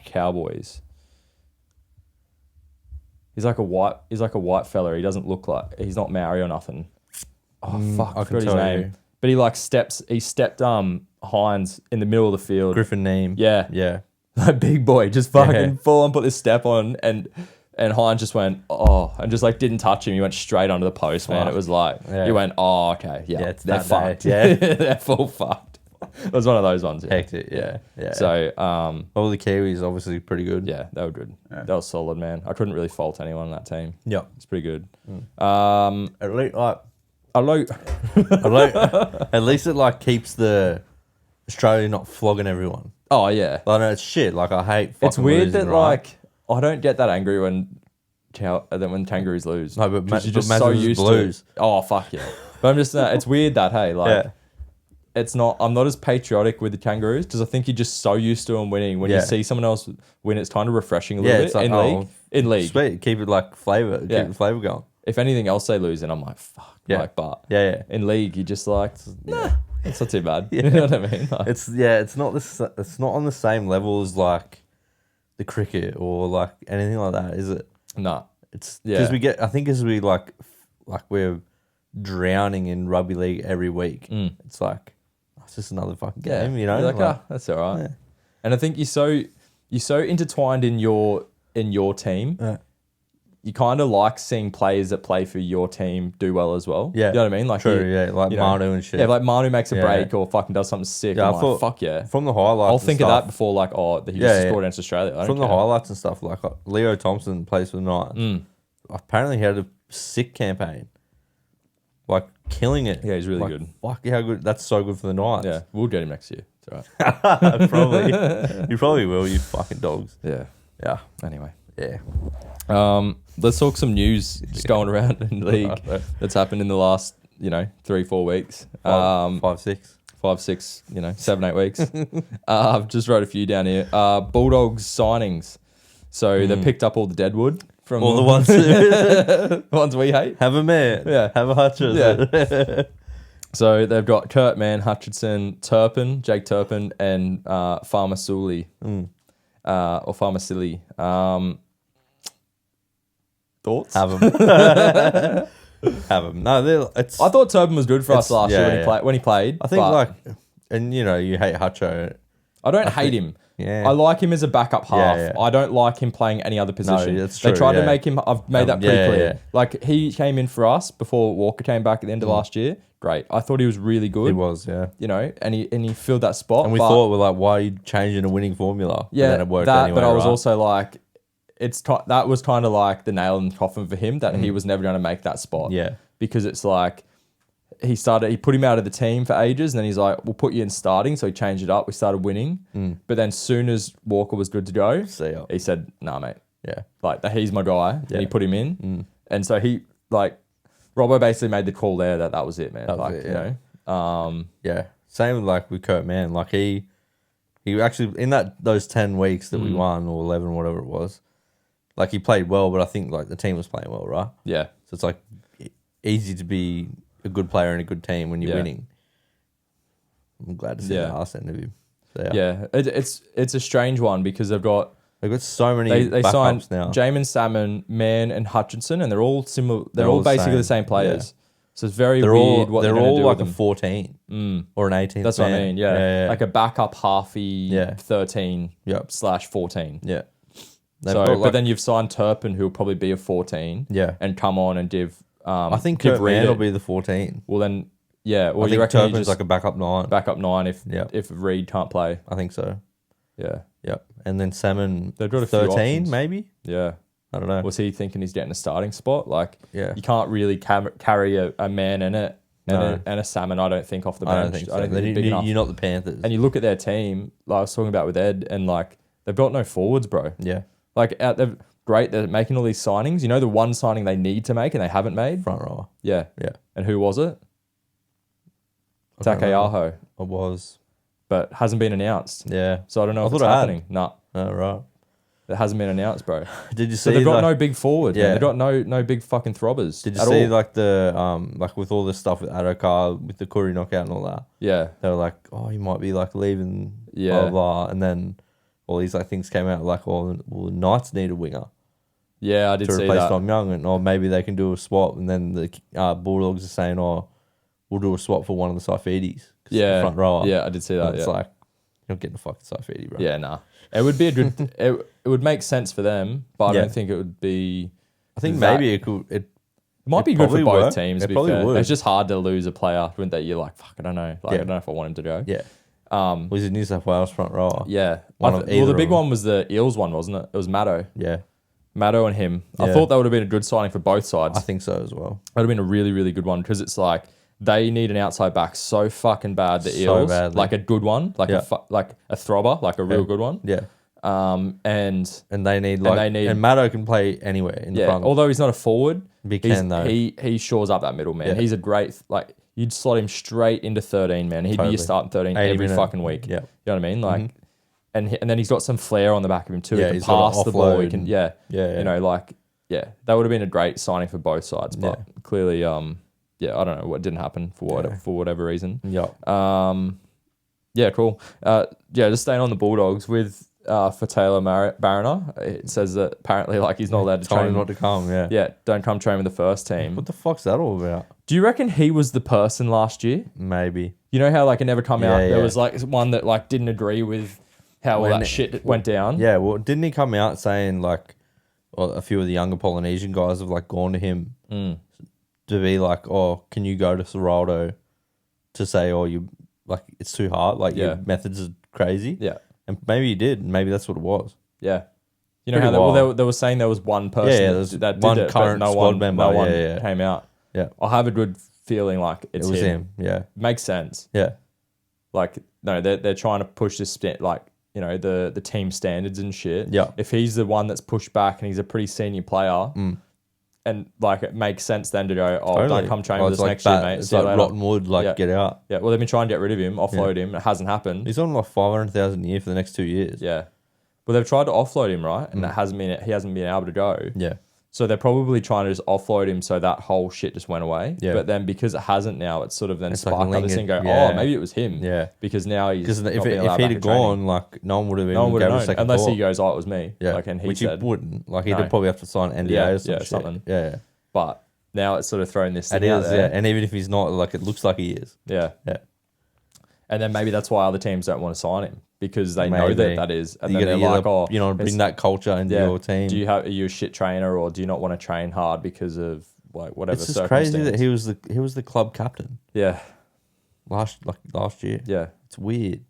Cowboys. He's like a white fella. He doesn't look like, he's not Maori or nothing. Oh fuck, I forgot his name. You. But he stepped Hines in the middle of the field. Griffin Neem. Yeah. That big boy just fucking full on put this step on, and Hines just went, and just like didn't touch him. He went straight under the post, man. It was like, you went, oh, okay, it's they're that fucked. day. Yeah. They're full fucked. It was one of those ones. Yeah. Hectic, yeah. So, all the Kiwis obviously pretty good. yeah, they were good. That was solid, man. I couldn't really fault anyone on that team. Yep. It's pretty good. At least, At at least it like keeps the Australia not flogging everyone. Oh yeah. I know it's shit. Like, I hate fucking It's weird losing, that right? like I don't get that angry when Kangaroos lose. No, but 'Cause you're just imagine so it was used Blues. to. Oh fuck yeah! But I'm just it's weird that Yeah. it's not. I'm not as patriotic with the Kangaroos, because I think you're just so used to them winning. When you see someone else win, it's kind of refreshing a little bit. It's like, In league, sweet. Keep it like flavour. Yeah. Keep the flavour going. if anything else they lose, and I'm like fuck. Yeah. Like, but Yeah. in league, you just like it's not too bad. Yeah. You know what I mean? Like, It's not it's not on the same level as like the cricket or like anything like that, is it? nah. It's Yeah. because I think as we like we're drowning in rugby league every week. It's like, it's just another fucking game, you know? You're like, that's all right. Yeah. And I think you're so intertwined in your team. Yeah. You kind of like seeing players that play for your team do well as well. Yeah. You know what I mean? Like, True, yeah, like you know, Manu and shit. Yeah, like Manu makes a Yeah. break or fucking does something sick. Yeah, I'm I thought- like, fuck yeah. From the highlights, I'll and think of stuff, that before, like, he just scored against Australia. I don't From the care. highlights and stuff, like Leo Thompson plays for the Knights. Apparently, he had a sick campaign. Like, killing it. Yeah, he's really Like, good. Fuck, how good. That's so good for the Knights. Yeah, we'll get him next year. It's all right. Probably. You probably will, you fucking dogs. Yeah. Yeah. Anyway. Yeah. Let's talk some news just going around in the league that's happened in the last, 3-4 weeks. 5, 6. 5, 6, 7, 8 weeks. I've just wrote a few down here. Bulldogs signings. So they picked up all the deadwood from All the ones the ones we hate. have a man. Yeah. Have a Hutchins. Yeah. So they've got Kurt Mann, Hutchinson, Jake Turpin, and Farmer Sully. Or Farmer Silly. Thoughts? Have them. Have them. No, it's. I thought Turpin was good for us last year yeah, when he played. I think but and you hate Hutcho. I don't hate him. Yeah. I like him as a backup half. Yeah. I don't like him playing any other position. that's true, They tried to yeah. make him. I've made that pretty clear. Yeah. Like he came in for us before Walker came back at the end of last year. Great. I thought he was really good. He was, yeah. And he filled that spot. And we thought we're like, why are you changing a winning formula? Yeah, And then it worked that. anyway, But I was right? also like, that was kind of like the nail in the coffin for him that he was never going to make that spot. Yeah. Because it's like he put him out of the team for ages, and then he's like, we'll put you in starting. So he changed it up. We started winning. But then soon as Walker was good to go, See ya. he said, nah, mate. Yeah. Like, he's my guy. Yeah. And he put him in. And so Robbo basically made the call there that was it, man. That was it, yeah. Yeah. Same with Kurt Mann. Like he actually in those 10 weeks that we won, or 11, whatever it was, like he played well, but I think like the team was playing well, right? Yeah. So it's like easy to be a good player in a good team when you're winning. I'm glad to see the arse end of him. So, Yeah. It's a strange one because they've got so many they backups signed now. Jamin Salmon, Mann, and Hutchinson, and they're all similar. They're all all the basically same. the same players. Yeah. So it's very They're weird all what they're they're all do like with a them. 14 or an 18. That's what I mean. Yeah. Like a backup halfy 13 / 14. yeah. But then you've signed Turpin, who will probably be a 14. Yeah. And come on and give. I think give Kurt Mann Reed will be the 14. Well then, yeah. Well, I you think reckon Turpin's just like a backup 9. backup 9 if Reed can't play. I think so. Yeah. Yep. And then Salmon They've got a few 13 options. maybe. Yeah. I don't know. Was he thinking he's getting a starting spot? Like, Yeah. you can't really carry a Man in it No. and a Salmon, I don't think, off the I bench. don't think so. I don't think Then they're big enough. you're not the Panthers. And you look at their team, like I was talking about with Ed, and like they've got no forwards, bro. yeah. Like they're making all these signings. You know the one signing they need to make and they haven't made? Front rower. Yeah. Yeah. And who was it? I don't remember. Takeaho. It was. But hasn't been announced. Yeah. So I don't know if I it's thought it had. happening. No. Oh, right. It hasn't been announced, bro. Did you see So they've got like, no big forward. Yeah. Yeah. They've got no big fucking throbbers. Did you at see all. like the like with all this stuff with Adokar, with the Curry knockout and all that? Yeah. They were like, oh, he might be like leaving, Yeah. blah, blah. And then all these like things came out like, well, the Knights need a winger Yeah, I did to see replace that. Tom Young, and maybe they can do a swap. And then the Bulldogs are saying, oh, we'll do a swap for one of the Saifidis. Yeah. The front rower. Yeah, I did see that. And it's Yeah. like, you're not getting a fucking Saifidi, bro. Yeah, nah. It would be a good. it would make sense for them, but I Yeah. don't think it would be. I think that- maybe it could. It might It be good for probably both would. teams. It To be probably fair. would. It's just hard to lose a player when that you're like, fuck, I don't know. Like, I don't know if I want him to go. Yeah. Um. Was it New South Wales front rower? Yeah. One of well, either the of big them. one was the Eels one, wasn't it? It was Maddo. Yeah. Maddo and him. I Yeah. thought that would have been a good signing for both sides. I think so as well. That would have been a really, really good one because it's like they need an outside back so fucking bad. The So Eels, badly. like a good one, like Yeah. like a throbber, like a real good one. Yeah. And And they need like, and Maddo can play anywhere in the yeah, front. although he's not a forward, He can, though. he shores up that middle, man. Yeah. He's a great, like, you'd slot him straight into 13, man. He'd be Totally. your starting 13 80 every minute. fucking week. Yeah. You know what I mean? Like, and then he's got some flair on the back of him too. Yeah, He can he's got pass an the ball. He offload can, and- yeah, Yeah. you know, like, yeah, that would have been a great signing for both sides. But clearly, yeah, I don't know what didn't happen for whatever reason. Yeah. Yeah, cool. Yeah, just staying on the Bulldogs with for Taylor Barriner. It says that apparently like he's not allowed to Told him train. not to come. Yeah. Yeah, don't come train with the first team. What the fuck's that all about? Do you reckon he was the person last year? Maybe. You know how like it never come out. Yeah, There yeah. was like one that like didn't agree with how all When that it- shit went down. Yeah. Well, didn't he come out saying like, well, a few of the younger Polynesian guys have like gone to him to be like, oh, can you go to Serraldo to say, oh, you like it's too hard, like Yeah. your methods are crazy. Yeah. And maybe he did. Maybe that's what it was. Yeah. You know Pretty how they, well, wild. they were saying there was one person there's that one did it, current but no squad one, member. no one Yeah. came out. Yeah. I'll have a good feeling like It it's was him. him. Yeah. Makes sense. Yeah. Like, no, they're trying to push this, like, you know, the team standards and shit. Yeah. If he's the one that's pushed back and he's a pretty senior player, and like it makes sense then to go, oh, Totally. don't come train Oh, with it's us like next year, that. mate. It's See you like later. rotten wood. Like, Yeah. get out. Yeah, well, they've been trying to get rid of him, offload him. It hasn't happened. He's on like 500,000 a year for the next 2 years. Yeah. Well, they've tried to offload him, right? And he hasn't been able to go. Yeah. So they're probably trying to just offload him so that whole shit just went away. Yeah. But then because it hasn't now, it's sort of then It's like sparked others and go, lingered. Yeah. oh, maybe it was him. Yeah. Because now he's Because not if being allowed he'd back have in training. gone, like, no one would have even No one would gave have a known. second Unless thought. he goes, oh, it was me. Yeah. Like, and he Which said, he wouldn't. Like, he'd No. probably have to sign an NDA Yeah, or some yeah, shit. something. Yeah. but now it's sort of thrown this thing It out is, there. yeah. And even if he's not, like, it looks like he is. Yeah. Yeah. And then maybe that's why other teams don't want to sign him because they know Maybe. that is. And You then gotta they're like, either, oh, you know, bring that culture into yeah, your team. are you a shit trainer or do you not want to train hard because of like whatever It's just circumstance? crazy that he was the club captain Yeah. last year. Yeah. It's weird.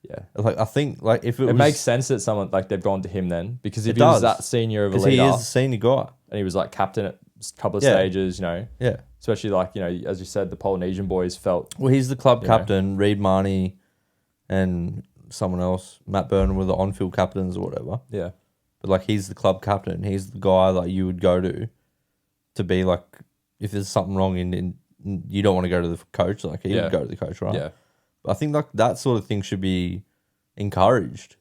Yeah. Like, I think, like, if it It was, makes sense that someone like they've gone to him then because if It he was does. that senior of a because he leader is the senior guy. and he was like captain at a couple of Yeah. stages, you know, Yeah. especially like, you know, as you said, the Polynesian boys felt, Well, he's the club You know. captain. Reed Marnie and someone else, Matt Burnham, were the on-field captains or whatever. yeah. But like, he's the club captain. He's the guy like you would go to be like, if there's something wrong in you don't want to go to the coach. Like, he Yeah. would go to the coach, right? Yeah. But I think like that sort of thing should be encouraged,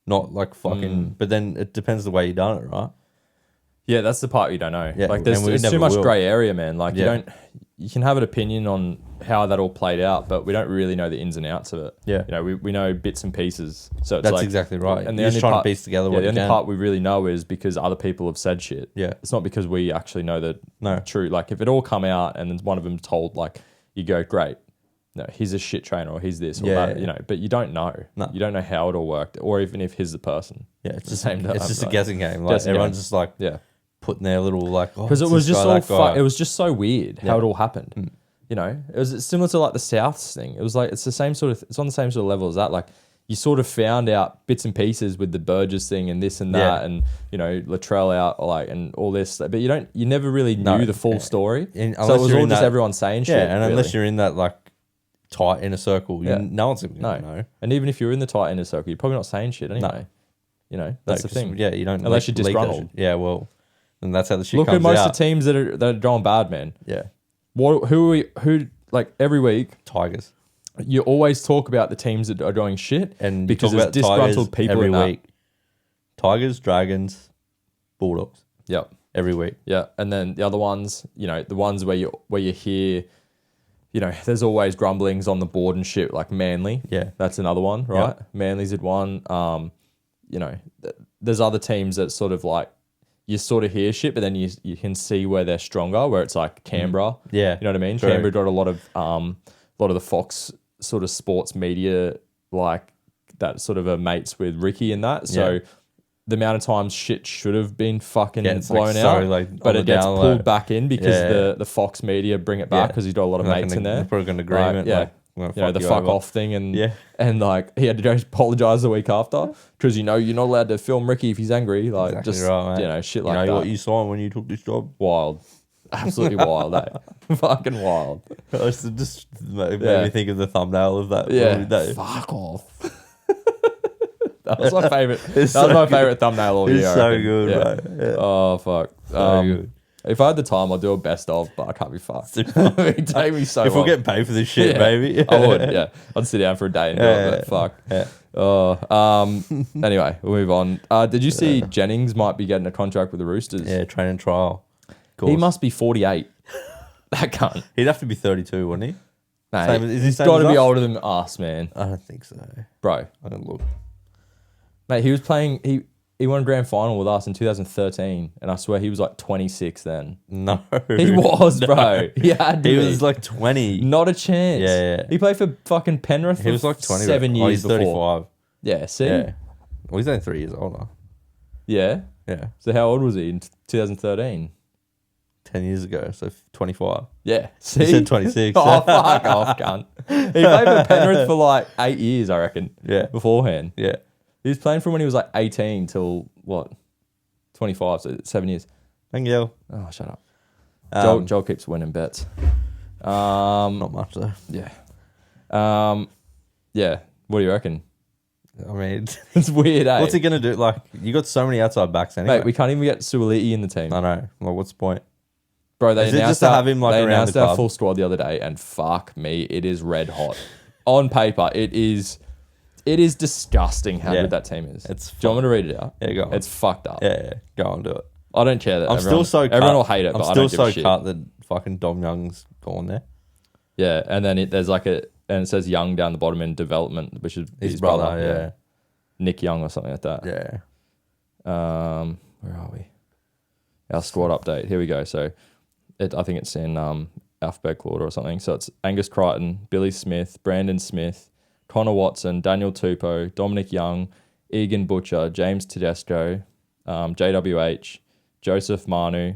not like fucking. But then it depends the way you done it, right? Yeah, that's the part you don't know. Yeah, Like there's and we it's too never much will. grey area, man. Like Yeah. you can have an opinion on how that all played out, but we don't really know the ins and outs of it. Yeah. You know, we know bits and pieces. So it's That's like, exactly right. And You're just trying to piece together what the you only can. part we really know is because other people have said shit. Yeah. It's not because we actually know the No. true. Like if it all come out and then one of them told, like you go, great. No, he's a shit trainer or he's this or Yeah, that, yeah. you know, but you don't know. No. You don't know how it all worked or even if he's the person. Yeah, it's the just same time, It's just a like, guessing game. Like, guessing everyone's game. just like Yeah. putting their little like, oh, Because it it's was this just guy, all that guy. it was just so weird how Yeah. it all happened. You know, it was similar to like the Souths thing. It was like it's the same sort of it's on the same sort of level as that. Like you sort of found out bits and pieces with the Burgess thing and this and that, Yeah. and you know Latrell out like and all this, but you never really knew the full story. And So unless it was you're all in just that- everyone saying shit. Yeah, and unless really. you're in that like tight inner circle, Yeah. no one's gonna no, know. and even if you're in the tight inner circle, you're probably not saying shit anyway. You know, that's the 'cause, thing. Yeah, you don't Unless you're leak that disgruntled. shit. Yeah, well, and that's how the shit Look comes at most out. of the teams that are going bad, man. Yeah, Who like every week. Tigers. You always talk about the teams that are doing shit, And because you talk there's about disgruntled Tigers people every in that. week. Tigers, Dragons, Bulldogs Yep, every week. yeah, and then the other ones, you know, the ones where you hear, you know, there's always grumblings on the board and shit, like Manly. Yeah. that's another one, right? Manly's had one. You know, there's other teams that sort of like you sort of hear shit, but then you can see where they're stronger. Where it's like Canberra. Yeah, You know what I mean? true. Canberra got a lot of the Fox sort of sports media, like that sort of are mates with Ricky and that. So Yeah. the amount of times shit should have been fucking Yeah, it's blown like so, out, like, but on it the gets down pulled low. back in because Yeah. the Fox media bring it back Yeah. because he's got a lot of Like, mates and in they're there. probably an agreement. yeah. Like, I'm You know, the you fuck over. off thing, and Yeah. and like he had to go apologize the week after because you know you're not allowed to film Ricky if he's angry, like Exactly just right, mate. you know shit You like know that. what you signed when you took this job? Wild, absolutely wild, eh? Fucking wild. It just made Yeah. me think of the thumbnail of that. Yeah, That, fuck off. That was my favorite. That was so my good. favorite thumbnail all year. It's I so reckon. good, Yeah. bro. Yeah. Oh fuck. good. If I had the time, I'd do a best of, but I can't be fucked. It'd take me so If long. we're getting paid for this shit, Yeah, baby. I would. Yeah, I'd sit down for a day and do Yeah, it. But fuck. Yeah. Oh. Anyway, we'll move on. Did you see Jennings might be getting a contract with the Roosters? Yeah, train and trial. Of course. He must be 48. That cunt. He'd have to be 32, wouldn't he? Mate, Same as- is he he's same got as to be us? older than us, man. I don't think so. Bro, I don't look. mate, he was playing. He won a grand final with us in 2013, and I swear he was like 26 then. No. He was, No. bro. He had to He be. was like 20. Not a chance. Yeah, yeah. He played for fucking Penrith. He was like 20. 7 bro. years Oh, he's before. 35. Yeah. See. Yeah. Well, he's only 3 years older. Yeah. Yeah. So how old was he in 2013? 10 years ago. So 25. Yeah. See. He said 26. Oh fuck off, cunt. He played for Penrith for like 8 years, I reckon. Yeah. Beforehand, Yeah. he was playing from when he was like 18 till what? 25, so 7 years. Thank you. Oh, shut up. Joel Um, keeps winning bets. Not much though. Yeah. Yeah. What do you reckon? I mean, It's weird, eh? what's he gonna do? Like, you got so many outside backs anyway. Mate, we can't even get Suoliti in the team. I know. Like, what's the point? Bro, they Is it announced just to have him, like, they around announced the our club? full squad the other day, and fuck me, it is red hot. On paper, it is disgusting how Yeah. good that team is. It's Do you want me to read it out? Yeah, go on. It's fucked up. Yeah, go on, do it. I don't care that I'm everyone, still so cut. everyone will hate it, I'm but I still don't give a so shit. cut that fucking Dom Young's gone there. Yeah, and then there's like and it says Young down the bottom in development, which is His brother, Nick Young or something like that. yeah. Where are we? Our squad update. Here we go. So, I think it's in alphabetical order or something. So it's Angus Crichton, Billy Smith, Brandon Smith, Connor Watson, Daniel Tupou, Dominic Young, Egan Butcher, James Tedesco, JWH, Joseph Manu,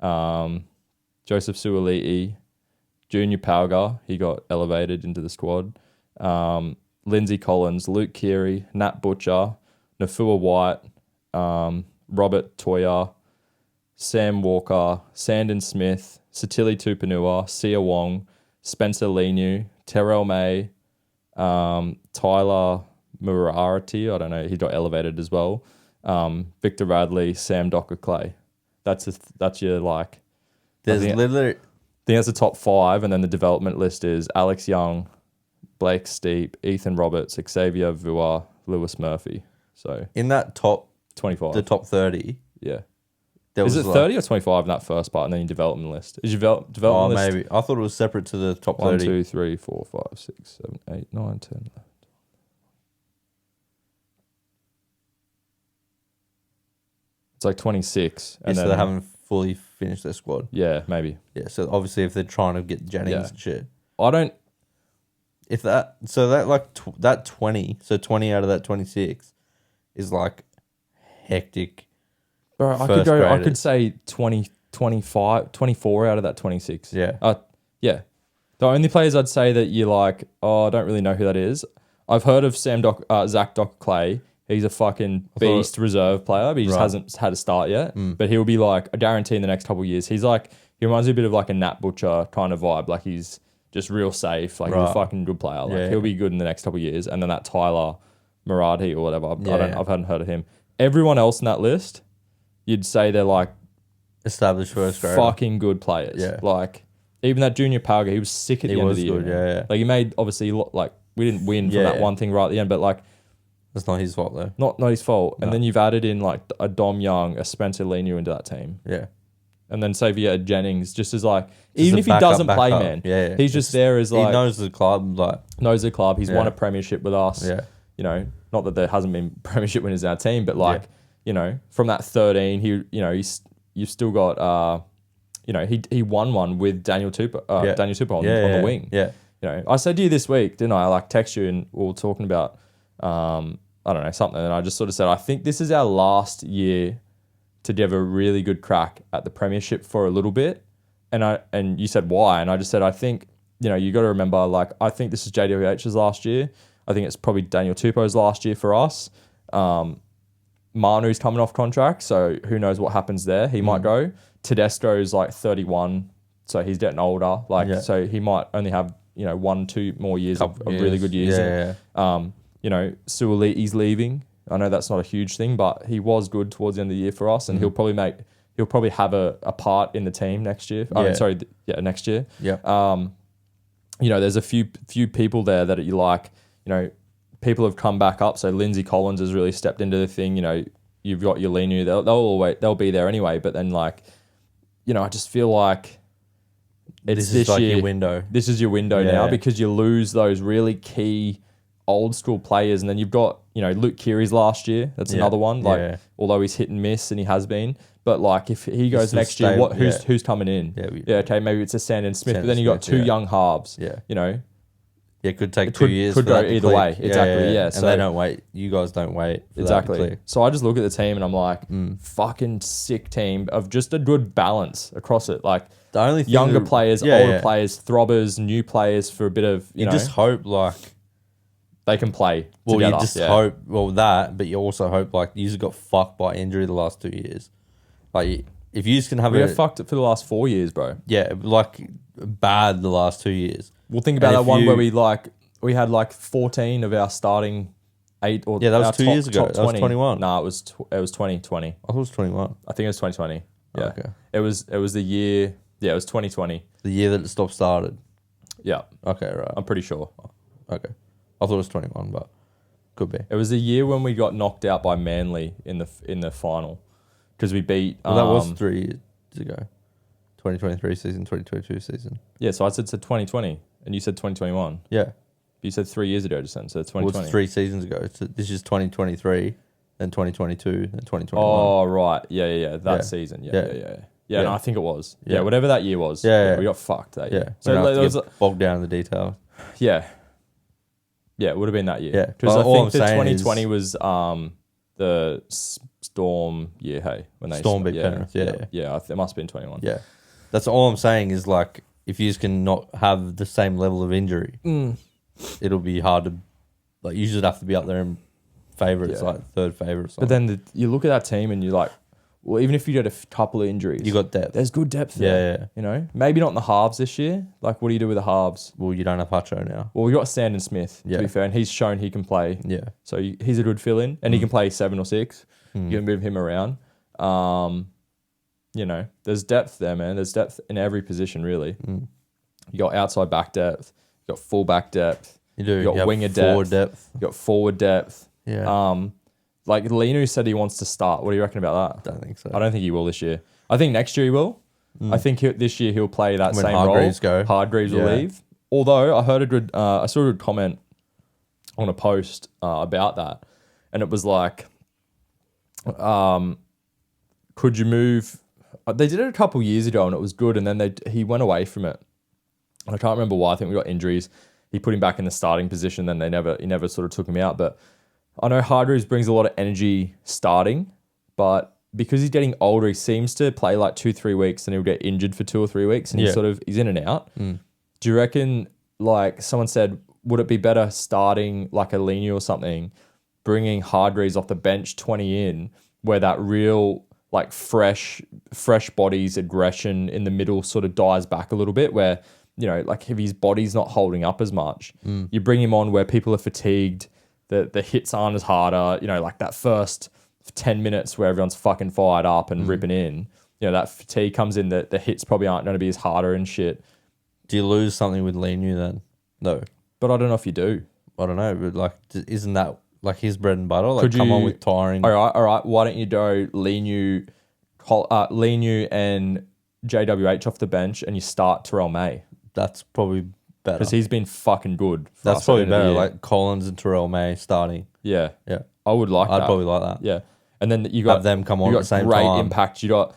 Joseph Suoliti, Junior Pauga. He got elevated into the squad. Lindsay Collins, Luke Keary, Nat Butcher, Nafua White, Robert Toya, Sam Walker, Sandon Smith, Satili Tupanua, Sia Wong, Spencer Leniu, Terrell May, Tyler Murarati, I don't know, he got elevated as well. Victor Radley, Sam Docker-Clay. That's your like. There's I think literally that's the top 5, and then the development list is Alex Young, Blake Steep, Ethan Roberts, Xavier Vua, Lewis Murphy. So in that top 25. the top 30. Yeah. There Is was it like, 30 or 25 in that first part, and then your development list? Is your development Oh, list? maybe. I thought it was separate to the top 1, 30. 2, 3, 4, 5, 6, 7, 8, 9, 10, 11. It's like 26. Yeah, And so then, they haven't fully finished their squad. yeah, maybe. Yeah, so obviously if they're trying to get Jennings Yeah. and shit. I don't. If that, so that like that 20, so 20 out of that 26 is like hectic. Bro, I First could graders. say 20, 25, 24 out of that 26. Yeah. Yeah. The only players I'd say that you like, I don't really know who that is. I've heard of Zach Docker-Clay. He's a fucking beast reserve player, but he just Right. hasn't had a start yet. But he'll be like, I guarantee in the next couple of years, he reminds me a bit of like a Nat Butcher kind of vibe. Like he's just real safe. Like he's a Right. fucking good player. Like Yeah. he'll be good in the next couple of years. And then that Tyler Muradi or whatever, Yeah. I haven't heard of him. Everyone else in that list, you'd say they're like Established first grader. fucking good players. Yeah. Like even that Junior Pauga, he was sick at the He end of was the year. good, man. yeah. Like he made obviously like we didn't win from Yeah. that one thing right at the end, but like That's not his fault though. not his fault. No. And then you've added in like a Dom Young, a Spencer Leniu into that team, Yeah. and then Xavier Jennings just as like Just even a if he backup, doesn't play, backup. man, Yeah. he's just there as He like knows the club, like, knows the club. He's won Yeah. a premiership with us. yeah. You know, not that there hasn't been premiership winners in our team, but like you know, from that 13, you've still got he won one with Daniel Tupou on the wing. Yeah. You know, I said to you this week, didn't I? I like text you and we were talking about I don't know, something, and I just sort of said I think this is our last year to have a really good crack at the premiership for a little bit. And you said why? And I just said I think, you know, you got to remember, like, I think this is JWH's last year. I think it's probably Daniel Tupou's last year for us. Manu's coming off contract, so who knows what happens there. He might go. Tedesco's like 31, so he's getting older. Like, Yeah. so he might only have, 1-2 more years of Couple really years. good years. Yeah. Suoliti's leaving. I know that's not a huge thing, but he was good towards the end of the year for us, and he'll probably have a part in the team next year. Yeah. Next year. Yeah. There's a few people there that you like, people have come back up. So Lindsay Collins has really stepped into the thing. You've got your Leniu, they'll be there anyway. But then I just feel like it's this like year. your window. This is your window now Yeah. because you lose those really key old school players, and then you've got Luke Keary's last year. That's Yeah. another one. Like, Yeah. although he's hit and miss, and he has been, but like if he goes still next year, stable, who's coming in? Yeah, Okay, maybe it's a Sandon Smith, but Sandon then you got Smith, two yeah. young halves. Yeah. It It could take 2 years. could for go that to either click. way. Exactly, yeah. And So- they don't wait. You guys don't wait. For That to Exactly. click. So I just look at the team and I'm like, fucking sick team of just a good balance across it. Like The only thing younger that- players, Yeah, older yeah. players, throbbers, new players for a bit of, You just hope like. they can play Well, together. you just yeah. hope that, but you also hope like you got fucked by injury the last 2 years. Like if you just can have We have fucked it for the last 4 years, bro. yeah, like bad the last 2 years. Well, think about And that if one you- where we had like 14 of our starting 8 or Yeah, that was our 2 top, years ago. top That was 21. Nah, it was 2020. I thought it was 21. I think it was 2020. Yeah. Okay. It was the year. Yeah, it was 2020. The year that the stop started. Yeah, Okay, right. I'm pretty sure. Okay. I thought it was 21, but could be. It was the year when we got knocked out by Manly in the final because we beat. Well, that was 3 years ago. 2023 season, 2022 season. Yeah, so I said 2020, and you said 2021. Yeah. You said 3 years ago, just then. So 2020. Well, it's 3 seasons ago. So this is 2023, then 2022, then 2021. Oh right, yeah. That Yeah. season, yeah. Yeah. No, Yeah. I think it was. Yeah, Yeah. whatever that year was. Yeah. We got fucked that Yeah. year. So So there there was, bogged down in the details. yeah, it would have been that year. Yeah, because but I all think I'm the saying 2020 was the Storm year. Hey, when they Storm beat Penrith, yeah. It must have been 21. Yeah. That's all I'm saying is like if you just can not have the same level of injury, it'll be hard to like you should have to be up there in favourites, Yeah. like third favourite or But something. then you look at that team and you're like, well, even if you get a couple of injuries, You got depth. there's good depth Yeah, there. yeah. You know, maybe not in the halves this year. Like, what do you do with the halves? Well, you don't have Hutcho now. Well, we got Sandon Smith, to Yeah. be fair, and he's shown he can play. Yeah. So he's a good fill-in, and he can play 7 or 6. You can move him around. You know, there's depth there, man. There's depth in every position, really. You got outside back depth. You got full back depth. You do. You got have winger forward depth. You got forward depth. Yeah. Like Linu said he wants to start. What do you reckon about that? Don't think so. I don't think he will this year. I think next year he will. I think this year he'll play that When same Hargreaves role. go. Hargreaves will Yeah. leave. Although I heard I saw a good comment on a post about that, and it was like, could you move? They did it a couple years ago, and it was good, and then he went away from it. I can't remember why. I think we got injuries. He put him back in the starting position. Then he never sort of took him out. But I know Hargreaves brings a lot of energy starting, but because he's getting older, he seems to play like 2-3 weeks, and he'll get injured for 2 or 3 weeks, and Yeah. he's in and out. Do you reckon, like someone said, would it be better starting like a Lenu or something, bringing Hargreaves off the bench 20 in, where that real like fresh body's aggression in the middle sort of dies back a little bit, where, you know, like if his body's not holding up as much, you bring him on where people are fatigued, the hits aren't as harder, you know, like that first 10 minutes where everyone's fucking fired up and ripping in, you know, that fatigue comes in, the hits probably aren't going to be as harder and shit. Do you lose something with Lenu then? No. But I don't know if you do. I don't know. But like, isn't that like his bread and butter? Like, Could come on you- with tiring. All right. Why don't you go Lenu and JWH off the bench, and you start Terrell May? That's probably better. Because he's been fucking good. For That's us at probably the end of the better. year. Like Collins and Terrell May starting. Yeah, Yeah. I would like I'd that. probably like that. Yeah, and then you got Have them come on you at got the same great time. impact. You got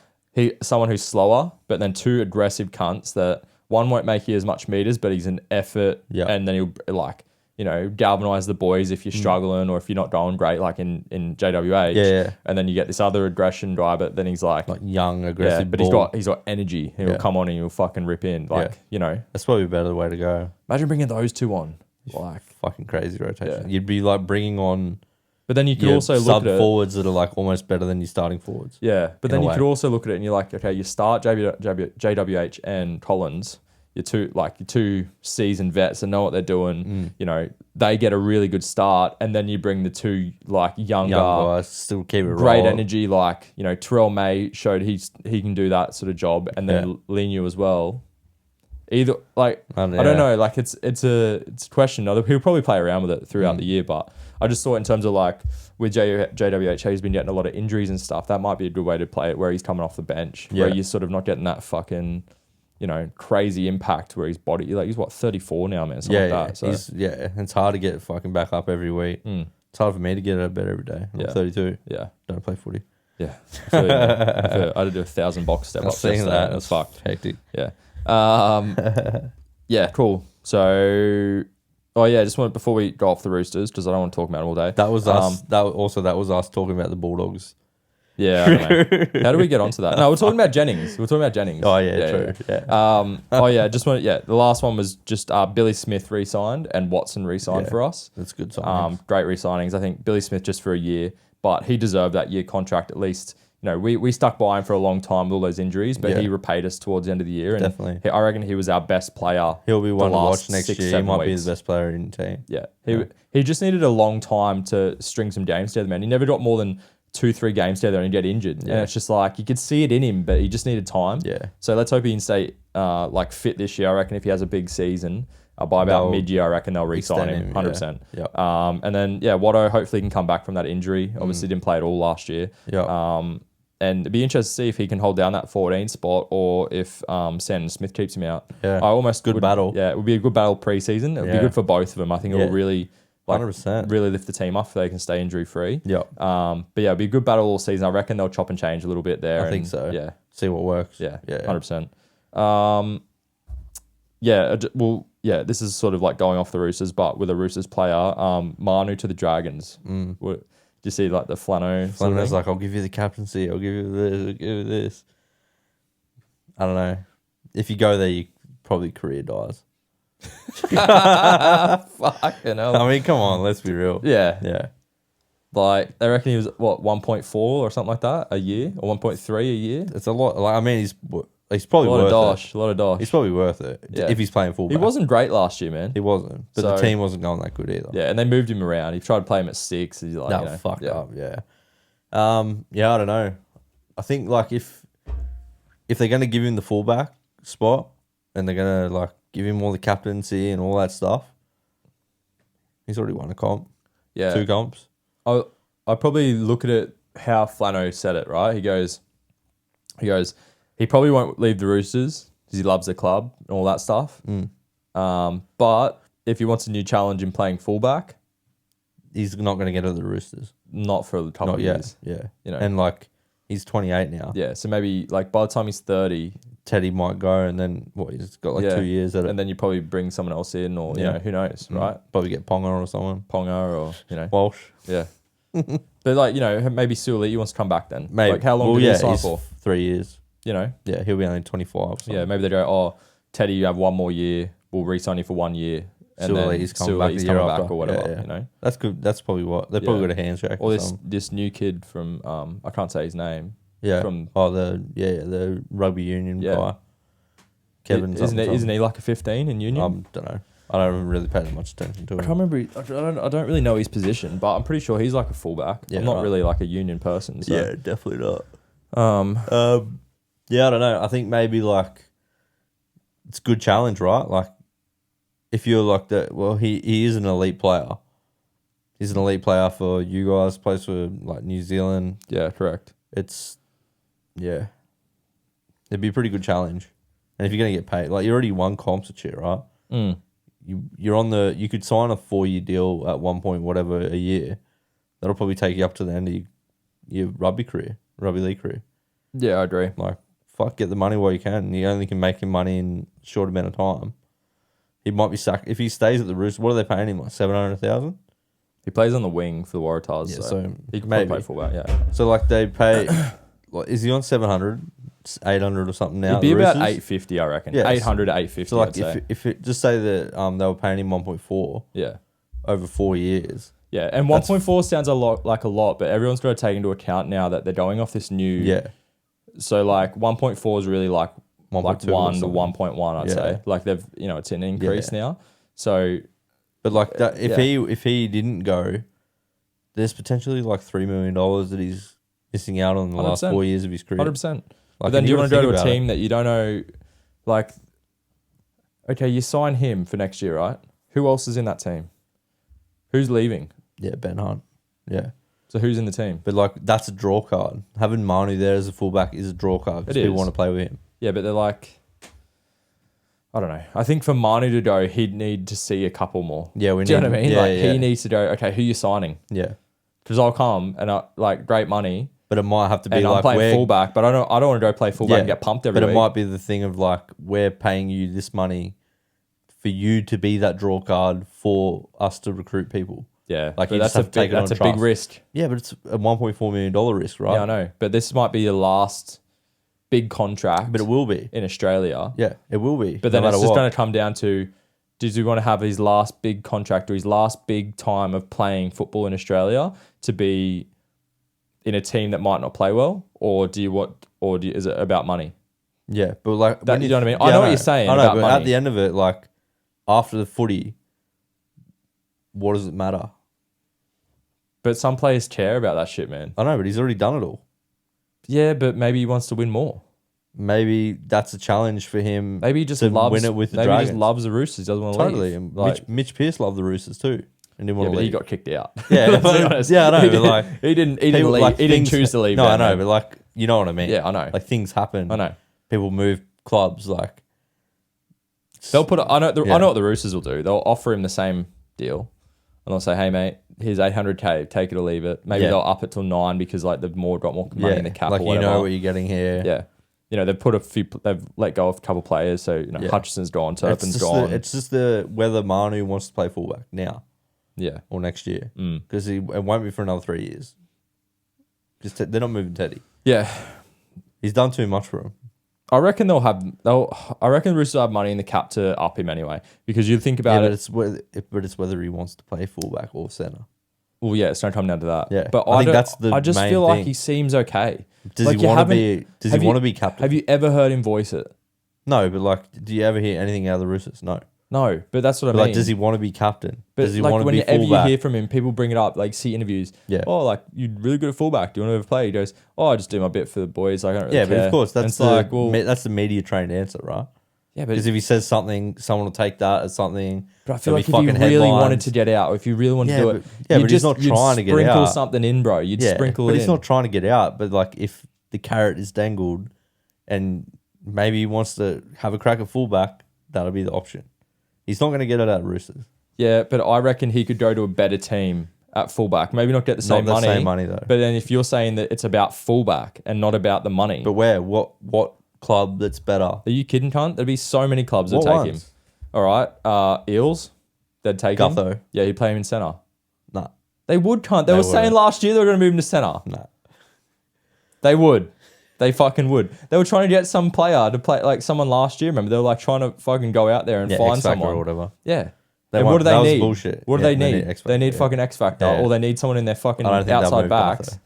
someone who's slower, but then 2 aggressive cunts that one won't make you as much meters, but he's an effort. Yeah. And then he'll like, you know, galvanize the boys if you're struggling or if you're not going great, like in JWH. Yeah. And then you get this other aggression guy, but then he's like Young, yeah, aggressive. but ball. he's got energy. He'll Yeah. come on and he'll fucking rip in. Like, Yeah. you know, That's probably a better way to go. imagine bringing those 2 on. Like, Fucking crazy rotation. Yeah. You'd be like bringing on but then you could your also look sub at it. forwards that are like almost better than your starting forwards. Yeah, but in then a you way. could also look at it and you're like, okay, you start JWH and Collins, your two seasoned vets and know what they're doing. You know, they get a really good start, and then you bring the 2 like younger, Young guys still keep it great rolling. energy. Like, you know, Terrell May showed he can do that sort of job, and then Lenu as well. Either like I Yeah. don't know, like it's a question. He'll probably play around with it throughout the year, but I just thought in terms of like with JWH, he's been getting a lot of injuries and stuff. That might be a good way to play it, where he's coming off the bench, where Yeah. you're sort of not getting that fucking, you know, crazy impact where his body, like he's what 34 now, man, something Yeah, like that. So it's hard to get fucking back up every week. It's hard for me to get out of bed every day. I'm Yeah. 32. yeah, Don't play footy. yeah. I feel you, man. I had to do 1,000 box step I've ups seen yesterday. that. It was fucked. Hectic. Yeah. Yeah, cool. So, just want before we go off the Roosters, because I don't want to talk about them all day. That was us. That was us talking about the Bulldogs. Yeah, I don't know. How do we get onto that? No, we're talking about Jennings. Oh yeah, true. Yeah. The last one was just Billy Smith re-signed and Watson re-signed Yeah. for us. That's good signing. Great re-signings. I think Billy Smith just for a year, but he deserved that year contract at least. we stuck by him for a long time with all those injuries, but he repaid us towards the end of the year. And Definitely. I reckon he was our best player. He'll be one the to last watch next 6, year. He 7 might be weeks. the best player in the team. Yeah. He just needed a long time to string some games together, man. He never got more than 2-3 games together and get injured. And it's just like, you could see it in him, but he just needed time. Yeah. So let's hope he can stay fit this year. I reckon if he has a big season, by about mid-year, I reckon they'll re-sign him, 100%. Yeah. And then, Watto hopefully can come back from that injury. Obviously didn't play at all last year. Yeah. And it'd be interesting to see if he can hold down that 14 spot or if Sandon Smith keeps him out. Yeah. I almost Good battle. Yeah, it would be a good battle pre-season. It would be good for both of them. I think it will really... 100%. Really lift the team up if they can stay injury free. Yeah. But it'll be a good battle all season. I reckon they'll chop and change a little bit there. I think so. Yeah. See what works. Yeah. Yeah. 100%. This is sort of like going off the Roosters, but with a Roosters player, Manu to the Dragons. Do you see like the Flano? Flano's like, I'll give you the captaincy. I'll give you this. I'll give you this. I don't know. If you go there, you probably career dies. Fucking hell. I mean, come on, let's be real. Yeah. Yeah. Like, they reckon he was, 1.4 or something like that a year? Or 1.3 a year? It's a lot. Like, I mean, he's probably A lot worth of dosh. it. A lot of dosh. He's probably worth it if he's playing fullback. He wasn't great last year, man. He wasn't. But the team wasn't going that good either. Yeah, and they moved him around. He tried to play him at 6. He's like, fucked up. Yeah. I don't know. I think like if they're going to give him the fullback spot and they're going to like give him all the captaincy and all that stuff, he's already won a comp. Yeah. 2 comps. I probably look at it how Flano said it, right? He goes, he probably won't leave the Roosters because he loves the club and all that stuff. But if he wants a new challenge in playing fullback, he's not going to get out of the Roosters. not for a couple of years. Yeah. You know. And like he's 28 now. Yeah, so maybe like by the time he's 30, Teddy might go and then he's got like 2 years at it. and then you probably bring someone else in, or you know, who knows, right? Probably get Ponga or someone. Ponga or Walsh. Yeah. But like maybe Suoli wants to come back then. Maybe. Like how long did he sign for? 3 years. Yeah, he'll be only 25. So. Yeah, maybe they go, oh, Teddy, you have 1 more year. We'll re-sign you for 1 year. And Suoli's coming back the year back after. or whatever, Yeah. you know. That's good. That's probably what they probably got a handshake. Or this new kid from I can't say his name. Yeah. From the rugby union guy. Kevin. Isn't he like a 15 in union? Don't know. I don't really pay that much attention to him. I can't remember. I don't really know his position, but I'm pretty sure he's like a fullback. Yeah, I'm not really like a union person. So. Yeah, definitely not. I don't know. I think maybe like it's a good challenge, right? Like if you're like that, well, he is an elite player. He's an elite player for you guys. Plays for like New Zealand. Yeah, correct. It'd be a pretty good challenge. And if you're gonna get paid, like you already won comps and shit, right? You're on you could sign a 4-year deal at 1 point whatever a year. That'll probably take you up to the end of your rugby league career. Yeah, I agree. Like, fuck, get the money while you can. You only can make your money in a short amount of time. He might be sacked. If he stays at the Roosters, what are they paying him? Like 700,000? He plays on the wing for the Waratahs, so he can maybe play fullback, yeah. So, like, they pay... like, is he on 700, 800 or something now? It'd be about 850, I reckon. Yeah, 800 to 850, so, like, if it, just say that they were paying him 1.4 over 4 years... Yeah, and 1.4 sounds a lot, but everyone's got to take into account now that they're going off this new... Yeah. So, like, 1.4 is really like 1 to 1.1, I'd say. Like, they've, it's an increase now. So... But, like, that, if he didn't go, there's potentially, like, $3 million that he's missing out on in the last 4 years of his career. 100%. Like, but then do you want to go to a team that you don't know... Like, okay, you sign him for next year, right? Who else is in that team? Who's leaving? Yeah, Ben Hunt. Yeah. So who's in the team? But, like, that's a draw card. Having Manu there as a fullback is a draw card because people want to play with him. Yeah, but they're like... I don't know. I think for Manu to go, he'd need to see a couple more. Yeah, Do you know what I mean? Yeah, he needs to go, okay, who you signing? Yeah. Because I'll come and great money. But it might have to be and like... I'm playing fullback, but I don't want to go play fullback and get pumped every week. But it might be the thing of like, we're paying you this money for you to be that draw card for us to recruit people. Yeah, like but that's a big risk. Yeah, but it's a $1.4 million risk, right? Yeah, I know. But this might be the last big contract. But it will be. In Australia. Yeah, it will be. But then it's just going to come down to, does he want to have his last big contract or his last big time of playing football in Australia to be in a team that might not play well? or is it about money? Yeah, but like That, you know what I mean? I know what you're saying I know, about but money. at the end of it, like after the footy, what does it matter? But some players care about that shit, man. I know, but he's already done it all. Yeah, but maybe he wants to win more. Maybe that's a challenge for him. Maybe he just to loves win it with the maybe Dragons. he just loves the Roosters. Doesn't want to Totally. leave. And Like, Mitch Pearce loved the Roosters too, and didn't yeah, want but to he leave. got kicked out. Yeah, Let's be but- honest. yeah, I know, He but didn't, like he didn't leave. Like, he didn't choose to leave. No, I down know, there. but like you know what I mean. Yeah, I know. Like things happen. I know. People move clubs. Like They'll put. I know Yeah. what the Roosters will do. They'll offer him the same deal, and they'll say, "Hey, mate, here's 800K. Take it or leave it." Maybe Yeah. they'll up it till 9 because like they've got more money in the cap like or you whatever. know what you're getting here. Yeah, they've let go of a couple players. So Yeah. Hutchison's gone, It's Turpin's just gone. it's just whether Manu wants to play fullback now Yeah, or next year because it won't be for another 3 years. They're not moving Teddy. yeah. He's done too much for him. I reckon I reckon the Roosters will have money in the cap to up him anyway because you think about But it. it's whether he wants to play fullback or center. Well, yeah, it's going to come down to that. Yeah, but I think don't- that's the I just main feel like thing. he seems okay. Does Like, he you want to haven't- be? Does have he you- want to be captain? Have you ever heard him voice it? No, but like, do you ever hear anything out of the Roosters? No. No, but that's what I But mean. like, does he want to be captain? But Does he like want to be whenever you fullback? hear from him, people bring it up, like see interviews. Yeah. Oh, like you're really good at fullback. Do you want to ever play? He goes, oh, I just do my bit for the boys. Like, I don't really Yeah, care. but of course And that's it's like, well, that's the media trained answer, right? yeah, Because if he says something, someone will take that as something. but I feel there'll like be if you fucking really headlines. wanted to get out, or if you really wanted Yeah, to do but- it, yeah, you'd but he's not you'd trying to get sprinkle out. something in, bro. You'd sprinkle it but in. he's not trying to get out. But like, if the carrot is dangled, and maybe he wants to have a crack at fullback, that'll be the option. He's not going to get it out of Roosters. Yeah, but I reckon he could go to a better team at fullback. Maybe not get the same Not the money. same money, though. But then if you're saying that it's about fullback and not about the money, But where? What club that's better? are you kidding, cunt? There'd be so many clubs that What take ones? him. All right, Eels, they'd take him. Gutho. Yeah, he'd play him in centre. Nah, They would, cunt. They were saying wouldn't. last year they were going to move him to centre. nah. They would. They fucking would. They were trying to get some player to play, like someone last year. Remember, they were like trying to fucking go out there and Yeah, find X Factor someone or whatever. Yeah. They And won't- what do that they was need? bullshit. What do Yeah, they they need? need X They need Factor, fucking X Factor, Yeah. or they need someone in their fucking I don't think they'll outside move backs. Gutho.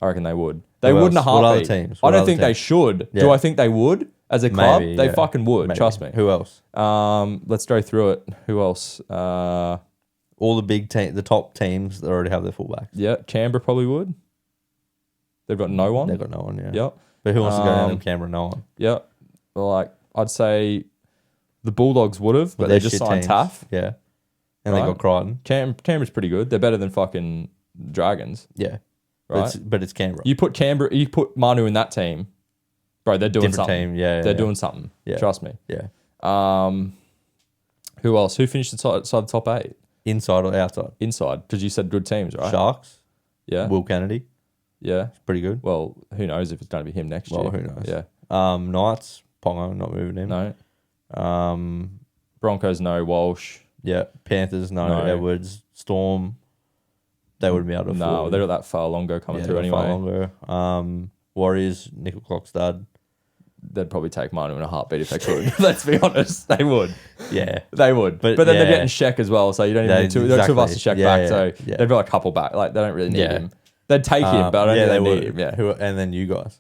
I reckon they would. They Who would in a else? What other heartbeat. teams? I What don't other think they teams? should. Yeah. Do I think they would as a club? Maybe, They yeah. fucking would. Maybe. Trust me. Who else? Let's go through it. Who else? All the big the top teams that already have their fullbacks. Yeah, Canberra probably would. They've got no one. They've got no one. Yeah. Yep. But who wants to go down Um, to Canberra? No one. Yep. Well, like I'd say the Bulldogs would have, but With they their just shit signed teams. Taff. Yeah. And Right. they got Crichton. Canberra's pretty good. They're better than fucking Dragons, Yeah. right? But it's Canberra. You put Manu in that team, bro. They're doing Different something. team. Yeah. They're yeah. doing something. Yeah. Trust me. Yeah. Who else? Who finished inside the top 8? Inside or outside? Inside, because you said good teams, right? Sharks. Yeah. Will Kennedy. Yeah. Pretty good. Well, who knows if it's going to be him next year? Well, who knows? Yeah. Knights. Pongo, not moving him. No. Broncos, no. Walsh. Yeah. Panthers, no. No. Edwards. Storm. They wouldn't be able to No, afford they're him. not that far longer coming Yeah, through they're far anyway. longer. Warriors, Nickel Clockstad. They'd probably take Manu in a heartbeat if they could. Let's be honest. They would. Yeah. They would. But But then they're yeah. getting Sheck as well, so you don't even Yeah, need two. There are two of us to exactly. Sheck Yeah, back, yeah, so yeah. they've got a couple back. Like, they don't really need Yeah. him. They'd take him, but I don't think they need him. Yeah. And then you guys.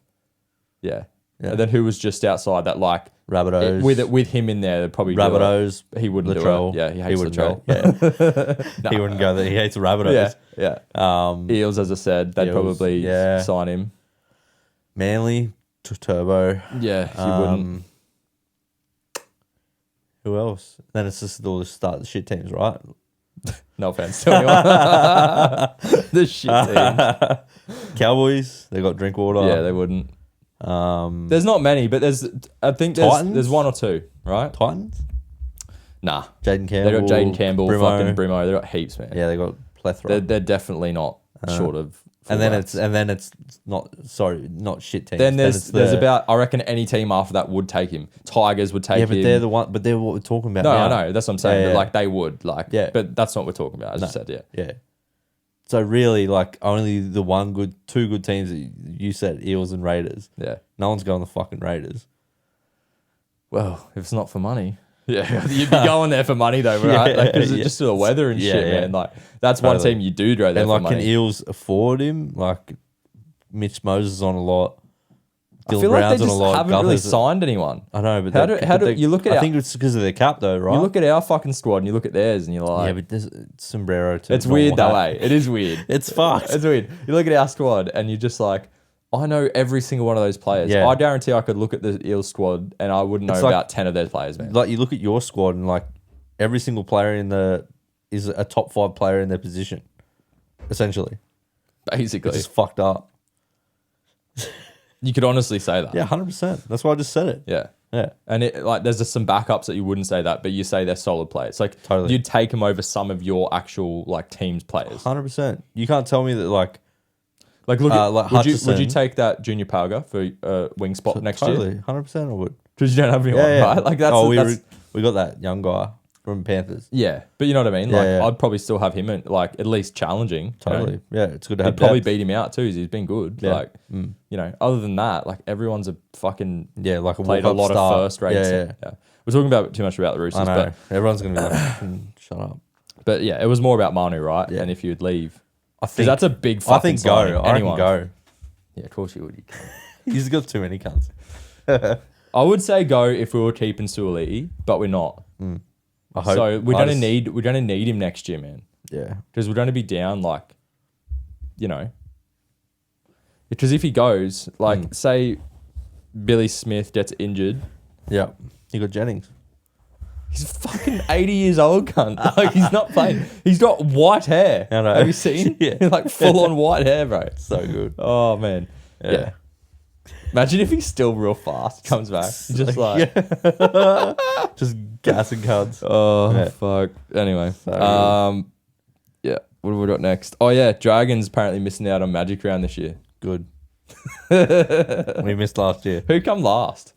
Yeah. Yeah. And then who was just outside that, like, Rabbitohs. with him in there, they'd probably do it. Rabbitohs. He wouldn't Latrell. do it. Yeah, he hates wouldn't Latrell. go. Yeah. He wouldn't go there. He hates the Rabbitohs. Yeah, yeah. Eels, as I said, they'd Eels, probably yeah. sign him. Manly, Turbo. Yeah, he wouldn't. Who else? Then it's just all the start the shit teams, right? No offense to anyone. The shit teams. Cowboys, they got Drinkwater. Yeah, they wouldn't. There's not many, but I think Titans? there's one or two, right? Titans. Nah. Jaden They Campbell. got Jaden Campbell, Brimo. fucking Brimo. They got heaps, man. Yeah, they got plethora. They're definitely not short of. and then fullbacks. it's not shit teams. Then it's there's the- about, I reckon any team after that would take him. Tigers would take yeah, him. but they're the one. But they're what we're talking about. No, now. I know. That's what I'm saying. Yeah, But yeah. like they would, like, Yeah. But that's not what we're talking about. As you said, yeah. Yeah. So really, like only the two good teams that you said, Eels and Raiders. Yeah. No one's going the fucking Raiders. Well, if it's not for money, yeah, you'd be going there for money though, right? Yeah, Like, because it's yeah. just the weather and Yeah, shit, yeah. man. Like that's one Totally. team you do go there And for like, can money. Eels afford him? Like, Mitch Moses on a lot. I feel like they just haven't really signed anyone. I know, but how do you look at? I think it's because of their cap, though, right? You look at our fucking squad and you look at theirs, and you're like, yeah, but there's sombrero too. it's weird that way. It is weird. It's fucked. It's weird. You look at our squad and you're just like, I know every single one of those players. Yeah. I guarantee I could look at the Eels squad and I wouldn't know about 10 of their players, man. Like you look at your squad and like every single player is a top 5 player in their position, essentially. Basically, It's just fucked up. you could honestly say that. Yeah, 100%. That's why I just said it. Yeah. Yeah. And there's just some backups that you wouldn't say that, but you say they're solid players. Like Totally. you'd take them over some of your actual like team's players. 100%. You can't tell me that like Like look, like would you Hutchison. take that Junior Pauga for wing spot next totally, year? 100% I would. Because you don't have anyone, right? Like that's we got that young guy from Panthers. yeah, but you know what I mean. Like Yeah. I'd probably still have him in, like at least challenging. Totally. You know? Yeah, it's good to have He'd probably depth. beat him out too. He's been good. Yeah. Like you know, other than that, like everyone's a fucking like a played a walk-up lot star. of first rate. Yeah. We're talking about too much about the Roosters, I know. but Everyone's going to be like, shut up. but yeah, it was more about Manu, right? Yeah. And if you'd leave, I because that's a big fucking I think go. signing. I reckon go. Yeah, of course you would. He's got too many cunts. I would say go if we were keeping Suoliti, but we're not. I hope. So we're gonna need him next year, man. Yeah. Because we're gonna be down, like, you know. Because if he goes, like, say, Billy Smith gets injured, Yeah. You got Jennings. he's fucking 80 years old, cunt. Like he's not playing. He's got white hair. I know. Have you seen? Yeah. Like full on white hair, bro. So good. Oh man. Yeah. Imagine if he's still real fast, comes back, just like, Just gassing cunts. oh Yeah. fuck. Anyway, So yeah. What have we got next? Oh yeah, Dragons apparently missing out on Magic Round this year. Good. We missed last year. Who come last?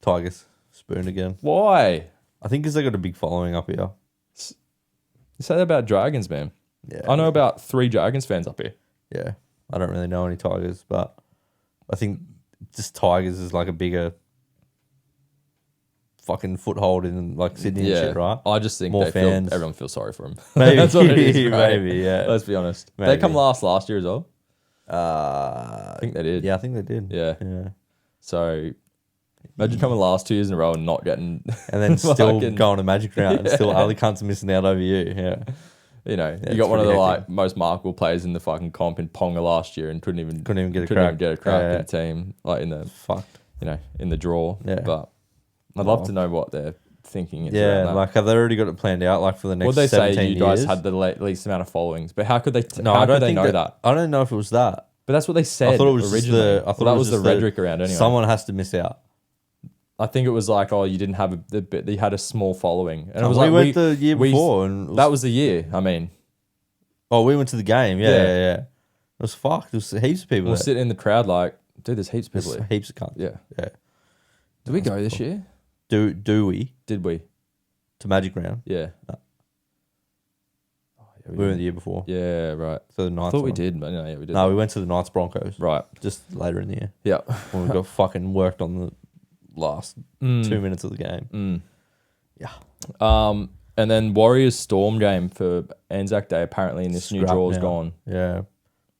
Tigers. Spoon again. Why? I think because they got a big following up here. You say that about Dragons, man. Yeah. I know about 3 Dragons fans up here. Yeah. I don't really know any Tigers, but I think just Tigers is like a bigger fucking foothold in like Sydney and shit, right? I just think More fans. everyone feels sorry for him. Maybe. That's what it is, right? Maybe, yeah. Let's be honest. They Maybe. come last year as well. I think they did. Yeah, I think they did. Yeah. Yeah. So imagine coming last 2 years in a row and not getting, And then still fucking- going to Magic Round and still other cunts are missing out over you. Yeah. you know, Yeah, you got it's one of the pretty like most markable players in the fucking comp in Ponga last year and couldn't even get a couldn't crack. even get a crack Yeah. in the team, like in the Fucked. you know in the draw. Yeah. But I'd love to know what they're thinking. Is Yeah, around that. like have they already got it planned out like for the next What they say 17 you guys years? had the least amount of followings, but how could they? No, how I don't could they think know that? I don't know if it was that. But that's what they said. I thought it was originally. I thought that it was the just rhetoric around anyway. Someone has to miss out. I think it was like, oh, you didn't have you had a small following, and it was we like went the year before, and that was the year. I mean, we went to the game. Yeah. Yeah. It was fucked. There was heaps of people. we'll there. sit in the crowd like, dude, there's heaps of people There's here. heaps of cunts. Yeah. Yeah. Did we go this year? Do we Did we? to Magic Round? Yeah. No. Oh, yeah, We went the year before. Yeah, right. So the I Knights. thought we one. did, but no, yeah, we did. No, we went to the Knights Broncos. Right. Just later in the year Yeah. when we got fucking worked on the last 2 minutes of the game. Yeah. And then Warriors Storm game for Anzac Day apparently in this new Scrap draw is now. gone. Yeah.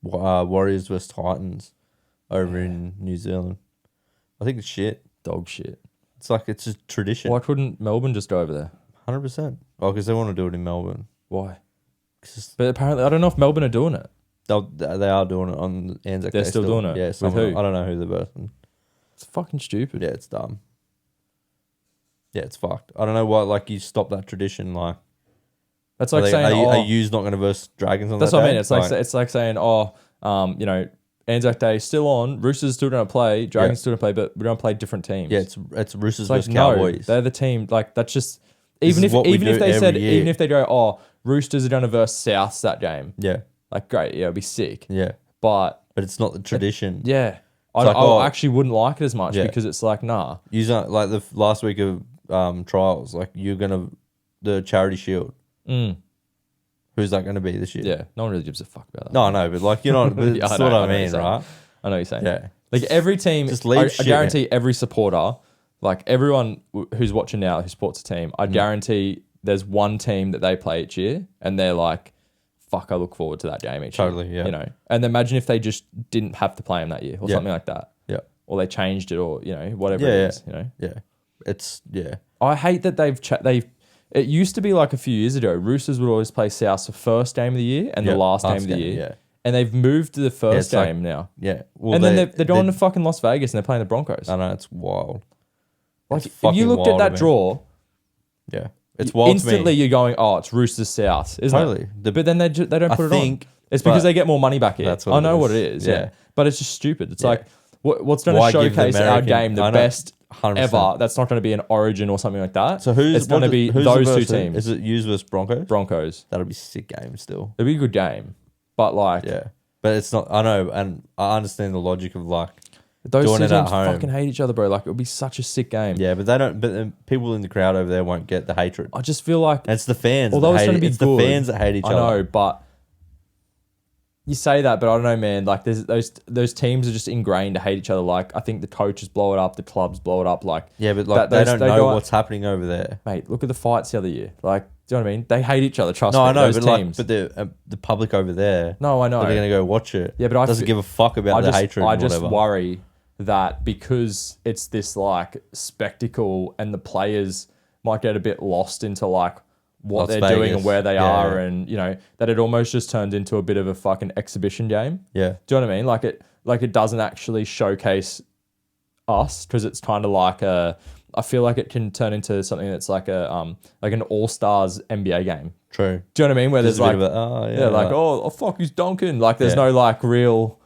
Warriors vs Titans over in New Zealand. I think it's shit. Dog shit. It's like it's just tradition. Why couldn't Melbourne just go over there? 100%. Oh, because they want to do it in Melbourne. Why? 'Cause But apparently, I don't know if Melbourne are doing it. they are doing it on Anzac Day. They're still doing it? Yeah. With Someone, who? I don't know who the person. It's fucking stupid. Yeah, it's dumb. Yeah, it's fucked. I don't know why. Like you stop that tradition. Like That's like saying, are you not going to verse Dragons on that's that what I day? mean. It's like saying, you know, Anzac Day still on. Roosters still going to play. Dragons still going to play, but we're going to play different teams. Yeah, it's Roosters It's like, versus no, Cowboys. they're the team. Like that's just This even is if what we even if do they said every year. even if they go, oh, Roosters are going to verse Souths that game. Yeah, Like great, yeah, it'd be sick. yeah. But But it's not the tradition. yeah, I like, actually wouldn't like it as much Yeah. because it's like nah. You don't like the last week of trials. Like you're gonna the Charity Shield. Who's that going to be this year? Yeah, no one really gives a fuck about that. No, I know, but like you know, but Yeah, that's I what know I what you're mean, saying. right? I know what you're saying. Yeah. Like every team, Just leave I shit, guarantee every supporter, like everyone who's watching now who supports a team, I guarantee there's one team that they play each year and they're like, fuck, I look forward to that game each year. Totally, yeah. You know, and imagine if they just didn't have to play them that year or Yeah. something like that. Yeah. or they changed it, or whatever Yeah, it is. Yeah. It's I hate that they've. It used to be like a few years ago, Roosters would always play South the first game of the year and the Yep, last game last of the game, year. yeah. And they've moved to the first it's like- game now. yeah. Well, And then they're going to fucking Las Vegas and they're playing the Broncos. I know it's wild. Like, It's if you fucking looked at wild that to me. draw, Yeah, it's wild instantly to me. you're going, oh, it's Roosters South, isn't Totally. it? But then they don't I put it think- on. It's but because they get more money back here. that's what I it know is. what it is, yeah. Yeah. But it's just stupid. It's Yeah. like, what's going to Why give the showcase our American- game the I know, best 100%. ever? That's not going to be an Origin or something like that. So It's going to be who's those the two versus who? teams. Is it Utes versus Broncos? Broncos. That'll be a sick game still. It'll be a good game. But like, Yeah, but it's not. I know, and I understand the logic of like. those doing two it at teams home. fucking hate each other, bro. Like, it would be such a sick game. Yeah, but they don't. But the people in the crowd over there won't get the hatred. I just feel like, And it's the fans. although that it's hate going to it. be It's good, the fans that hate each I other. know, but you say that, but I don't know, man. Like, there's those teams are just ingrained to hate each other. Like, I think the coaches blow it up, the clubs blow it up. Like, Yeah, but like That- they those- don't they know go- what's happening over there. mate, look at the fights the other year. Like, do you know what I mean? They hate each other. Trust No, me. I know, those but teams. like, but the public over there. No, I know. They're gonna go watch it. Yeah, but I doesn't fe- give a fuck about the hatred. I and just whatever. worry that because it's this like spectacle and the players might get a bit lost into like what Las they're doing Vegas. and where they Yeah, are, yeah. and that it almost just turns into a bit of a fucking exhibition game. Yeah, Do you know what I mean? Like it doesn't actually showcase us because it's kind of like I feel like it can turn into something that's like like an all-stars NBA game. true. Do you know what I mean? Where There's there's a bit like of a, yeah, like oh fuck, he's dunking. Like there's Yeah. no like real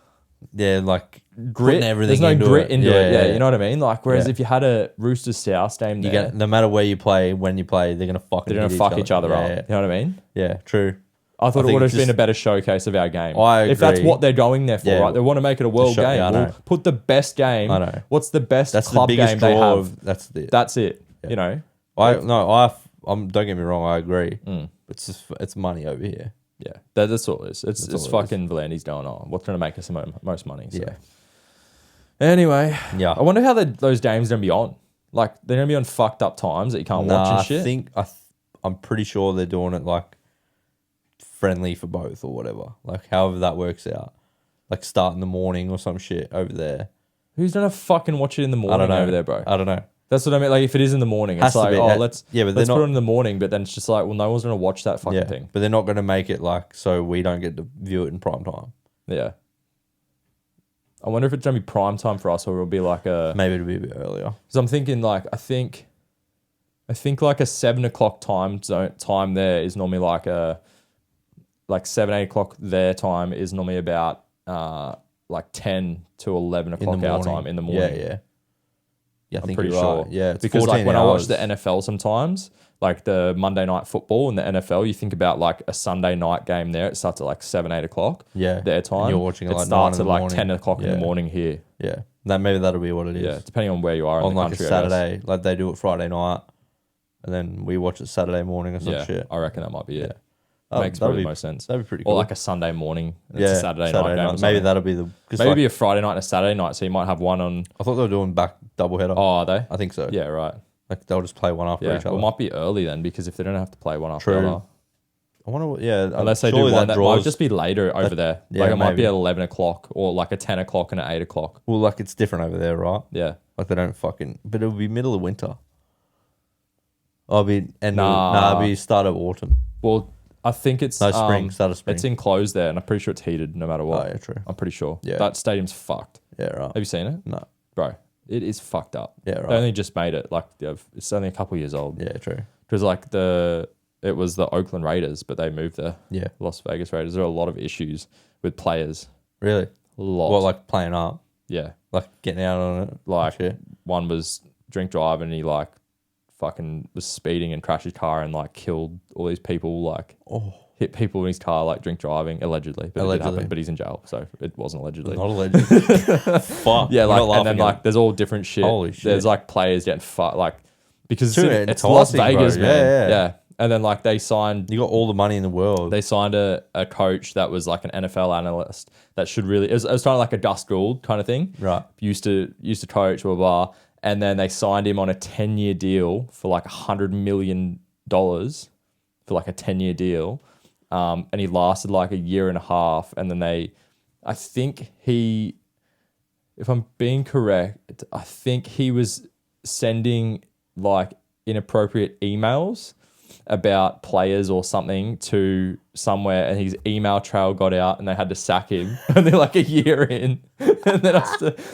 yeah, like grit. putting everything There's no into grit it. into it. Yeah, you know what I mean? Like whereas Yeah. if you had a Roosters South game You there, get no matter where you play, when you play, they're gonna fucking. they're gonna hit fuck each other up. Yeah, You know what I mean? yeah, true. I thought it think would have just- been a better showcase of our game. I If that's agree. what they're going there for, Yeah. right? They want to make it a world show- game. yeah, I Well, know. put the best game. I know. What's the best That's the club biggest game they draw. have? That's it. That's it. You know? I'm don't get me wrong. I agree. It's just it's money over here. Yeah. That's all it is. It's all it is. fucking Volandi's going on. What's going to make us the most money? So. Yeah. Anyway. Yeah. I wonder how those games are going to be on. Like, they're going to be on fucked up times that you can't watch and shit. I'm pretty sure they're doing it like friendly for both or whatever. Like however that works out. Like start in the morning or some shit over there. Who's going to fucking watch it in the I morning don't know over there, bro? I don't know. That's what I mean. Like, if it is in the morning, Has it's to like, be. oh, Yeah, let's but they're put not- it in the morning. But then it's just like, well, no one's going to watch that fucking Yeah, thing. but they're not going to make it like so we don't get to view it in prime time. Yeah. I wonder if it's going to be prime time for us or it'll be like a... Maybe it'll be a bit earlier. Because I'm thinking like, I think like a 7 o'clock time there is normally like like 7, 8 o'clock their time is normally about like 10 to 11 o'clock our morning. time in the morning. Yeah. Yeah, I I'm think pretty you're sure. right. Yeah, it's because like 14 when I watch hours. the NFL sometimes, like the Monday night football and the NFL, you think about like a Sunday night game there. It starts at like 7, 8 o'clock. Yeah. Their time. And you're watching it like 9 starts in at the like morning. 10 o'clock in the Yeah. morning here. Yeah, maybe that'll be what it is. Yeah, depending on where you are in On the like country. a I guess. Saturday, like they do it Friday night, and then we watch it Saturday morning or some Yeah, shit. I reckon that might be it. Oh, Makes that'd probably be- most sense. That'd be pretty Or cool. like a Sunday morning. And it's a Saturday night game. Or Maybe something. that'll be the. Maybe Like, be a Friday night and a Saturday night, so you might have one on. I thought they were doing back double header. Oh, are they? I think so. Yeah, right. Like they'll just play one after Yeah, each well, other. it might be early then because if they don't have to play one after True. the other, I wonder what. Yeah, unless they do surely one, that might draws- just be later over there. yeah, Like it might be maybe. at 11 o'clock or like a 10 o'clock and at 8 o'clock. Well, like it's different over there, right? Yeah. Like they don't fucking. But it'll be middle of winter. I'll be Nah. it'll be start of autumn. Well, I think it's No, spring, start of spring. It's enclosed there, and I'm pretty sure it's heated no matter what. Oh, yeah, true. I'm pretty sure. Yeah. That stadium's fucked. Yeah, right. Have you seen it, No. bro? It is fucked up. Yeah, They right. only just made it. Like it's only a couple years old. Yeah, true. Because like it was the Oakland Raiders, but they moved the Yeah. Las Vegas Raiders. There are a lot of issues with players. Really? A lot. Well, like playing up, yeah. like getting out on it. Like Shit. one was drink drive and he like fucking was speeding and crashed his car and like killed all these people, like hit people in his car, like drink driving, allegedly. But it did Allegedly. happen, but he's in jail, so it wasn't allegedly. Not a legend. Fuck. Yeah, I'm like not and then laughing at like it. there's all different shit. Holy shit. There's like players getting fucked, like because True, it's Las enticing, bro. Vegas, man. Yeah. And then like they signed You got all the money in the world. they signed a coach that was like an NFL analyst that should really it was kind of like a Gus Gould kind of thing. Right. Used to coach, blah, blah, blah. And then they signed him on a 10-year deal for like $100 million for like a 10-year deal. And he lasted like a year and a half. And then I think it if I'm being correct, I think he was sending like inappropriate emails about players or something to somewhere, and his email trail got out and they had to sack him. And they're like a year in, and then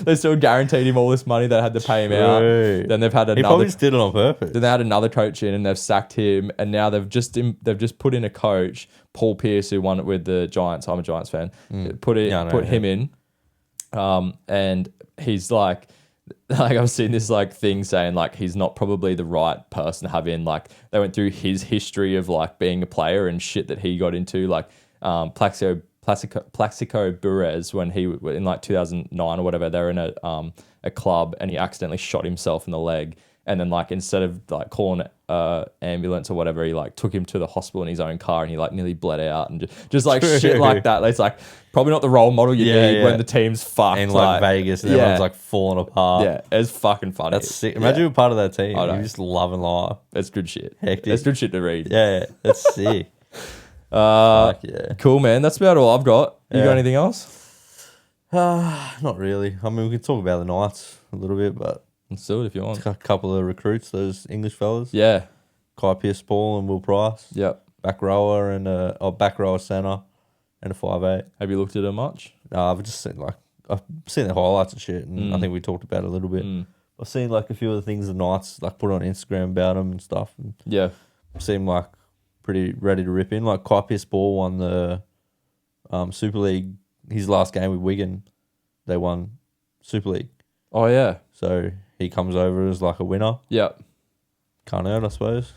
they still guaranteed him all this money that had to pay him out. Then they've had He another. probably just did it on purpose. Then they had another coach in and they've sacked him, and now they've just put in a coach, Paul Pierce, who won it with the Giants. I'm a Giants fan. Put him in, and he's like I've seen this like thing saying like he's not probably the right person to have in. Like they went through his history of like being a player and shit that he got into, like Plaxico Burrez, when he in like 2009 or whatever, they were in a club and he accidentally shot himself in the leg, and then like instead of like calling ambulance or whatever, he like took him to the hospital in his own car and he like nearly bled out, and just like shit like that. It's like probably not the role model you need when the team's fucked in like Vegas and everyone's like falling apart. Yeah, it's fucking funny. That's sick. Imagine you're part of that team. You're just loving life. It's good shit. Hectic. It's good shit to read. Yeah, that's sick. Fuck yeah. Cool, man. That's about all I've got. You got anything else? Not really. I mean, we can talk about the Knights a little bit, but Let's do it if you want. a couple of recruits, those English fellas. Yeah. Kai Pierce-Paul and Will Price. Yep. Back rower and back rower centre and a 5'8". Have you looked at it much? I've just seen I've seen the highlights and shit, and I think we talked about it a little bit. I've seen like a few of the things the Knights like put on Instagram about them and stuff, and seem like pretty ready to rip in. Like Kai Pierce-Paul won the Super League. His last game with Wigan, they won Super League. Oh yeah. So he comes over as like a winner. Yep. Can't hurt, I suppose.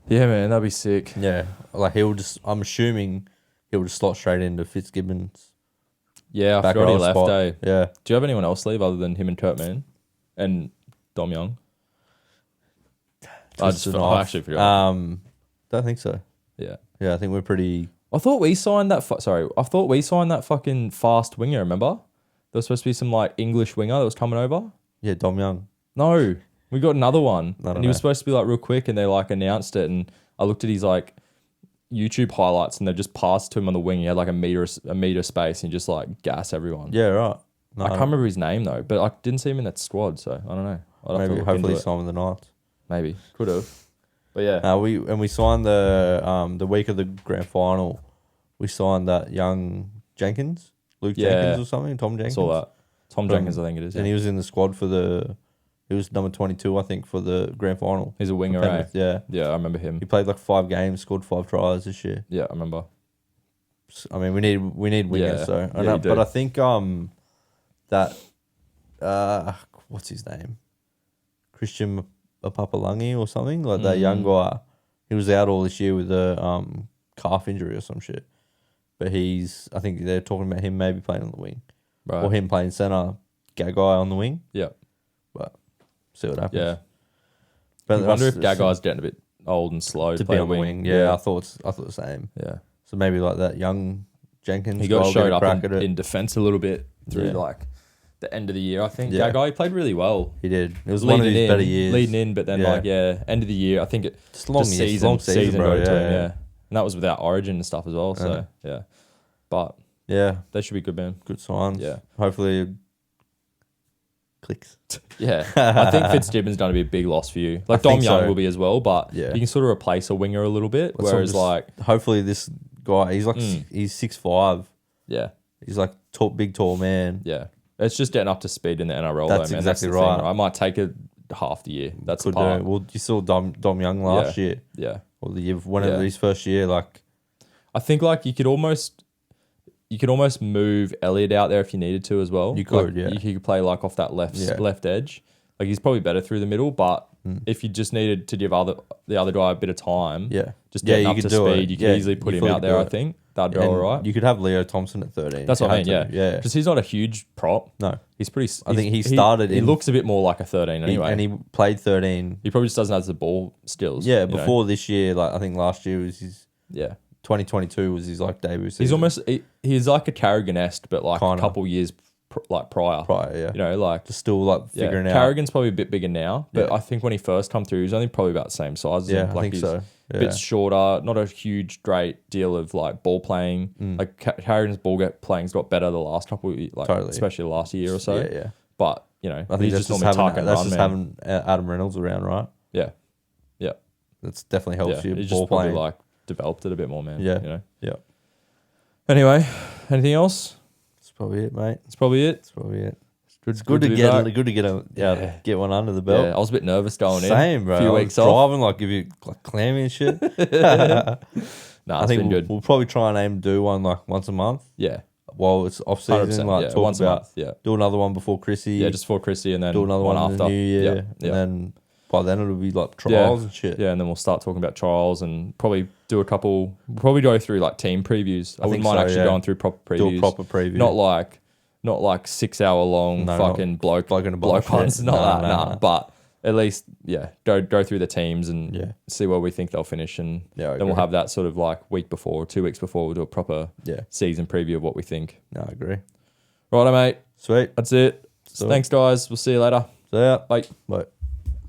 Yeah, man, that'd be sick. Yeah, like I'm assuming he'll just slot straight into Fitzgibbon's. Yeah, I forgot he left, eh? Yeah. Do you have anyone else leave other than him and Kurtman and Dom Young? I actually forgot. Don't think so. Yeah. Yeah, I think we're pretty. I thought we signed that. I thought we signed that fucking fast winger. Remember, there was supposed to be some like English winger that was coming over. Yeah, Dom Young. No, we got another one, I don't and he was know. supposed to be like real quick, and they like announced it, and I looked at his like YouTube highlights, and they just passed to him on the wing. He had like a meter space, and just like gas everyone. Yeah, right. No, I can't remember his name though, but I didn't see him in that squad, so I don't know. I'd have to look hopefully into it. sign with the Knights. Maybe could have, but yeah. We signed the week of the grand final. We signed that young Jenkins, Luke Jenkins or something, Tom Jenkins. Saw that. Tom Jenkins, I think it is. And he was in the squad he was number 22, I think, for the grand final. He's a winger, right? Yeah. Yeah, I remember him. He played like 5 games, scored 5 tries this year. Yeah, I remember. I mean, we need wingers, so. Yeah, but I think that what's his name? Christian Papalangi or something, like that young guy. He was out all this year with a calf injury or some shit. But I think they're talking about him maybe playing on the wing. Right. Or him playing centre, Gagai on the wing. Yeah. But see what happens. Yeah. But I wonder if Gagai's getting a bit old and slow to play be on the wing. Yeah, I thought the same. Yeah. So maybe like that young Jenkins. He got showed up crack in defence a little bit through like the end of the year, I think. Yeah. Gagai played really well. He did. It was one of his better years. Leading in, but then end of the year, I think it just long season, bro, got it to him, yeah. And that was without Origin and stuff as well. So yeah. But yeah, they should be good, man. good signs. Yeah. Hopefully it clicks. Yeah. I think Fitzgibbon's going to be a big loss for you. Like Dom Young will be as well, but you can sort of replace a winger a little bit. Whereas hopefully this guy, he's like he's 6'5". Yeah. He's like big tall man. Yeah. It's just getting up to speed in the NRL That's though, man. exactly the right. thing. I might take it half the year. That's the Could part. do. Well, you saw Dom Young last year. Yeah. Or the year his first year, like I think like you could almost move Elliot out there if you needed to as well. You could, like, yeah. You could play like off that left edge. Like he's probably better through the middle, but if you just needed to give the other guy a bit of time, just getting up to speed, you could easily put him out there. I think that'd be all right. You could have Leo Thompson at 13. That's what I mean. Yeah. Because he's not a huge prop. No, he's pretty. I think he started. He looks a bit more like a 13 anyway, and he played 13. He probably just doesn't have the ball skills. Yeah, before this year, like I think last year was his. Yeah. 2022 was his like debut season. He's almost he's like a Carrigan-esque, but like a couple years prior. Yeah. You know, like just still like figuring out. Carrigan's probably a bit bigger now, but I think when he first come through, he was only probably about the same size as him. I like think so. a bit shorter, not a huge great deal of like ball playing. Like Carrigan's playing's got better the last couple, like especially the last year or so. Yeah, yeah. But you know, I think he's that's just normally tuck and that's run, just man. having Adam Reynolds around, right? Yeah, yeah, That's definitely helps you He ball just probably playing. like developed it a bit more, man. Yeah, you know. yeah. Anyway, anything else? That's probably it, mate. That's probably it. That's probably it. It's Good to be get back. get one under the belt. Yeah, I was a bit nervous going in. Same, bro. A few I was weeks off. driving, like give you like clammy and shit. Nah, I think been good. we'll probably try and aim to do one like once a month Yeah, while it's off season. 100%, Like talk once a about month. Yeah, do another one before Chrissy. yeah, just for Chrissy, and then do another one after in the new year, and then by then it'll be like trials and shit. Yeah, and then we'll start talking about trials and probably do a couple. We'll probably go through like team previews. I wouldn't mind actually going through proper previews. Do a proper preview, not like 6 hour long fucking bloke ones. Nah. But at least go through the teams and see where we think they'll finish, and then we'll have that sort of like week before, 2 weeks before, we'll do a proper season preview of what we think. No, I agree. Righto, mate. Sweet. That's it. Thanks, guys. We'll see you later. See ya. Bye. Bye.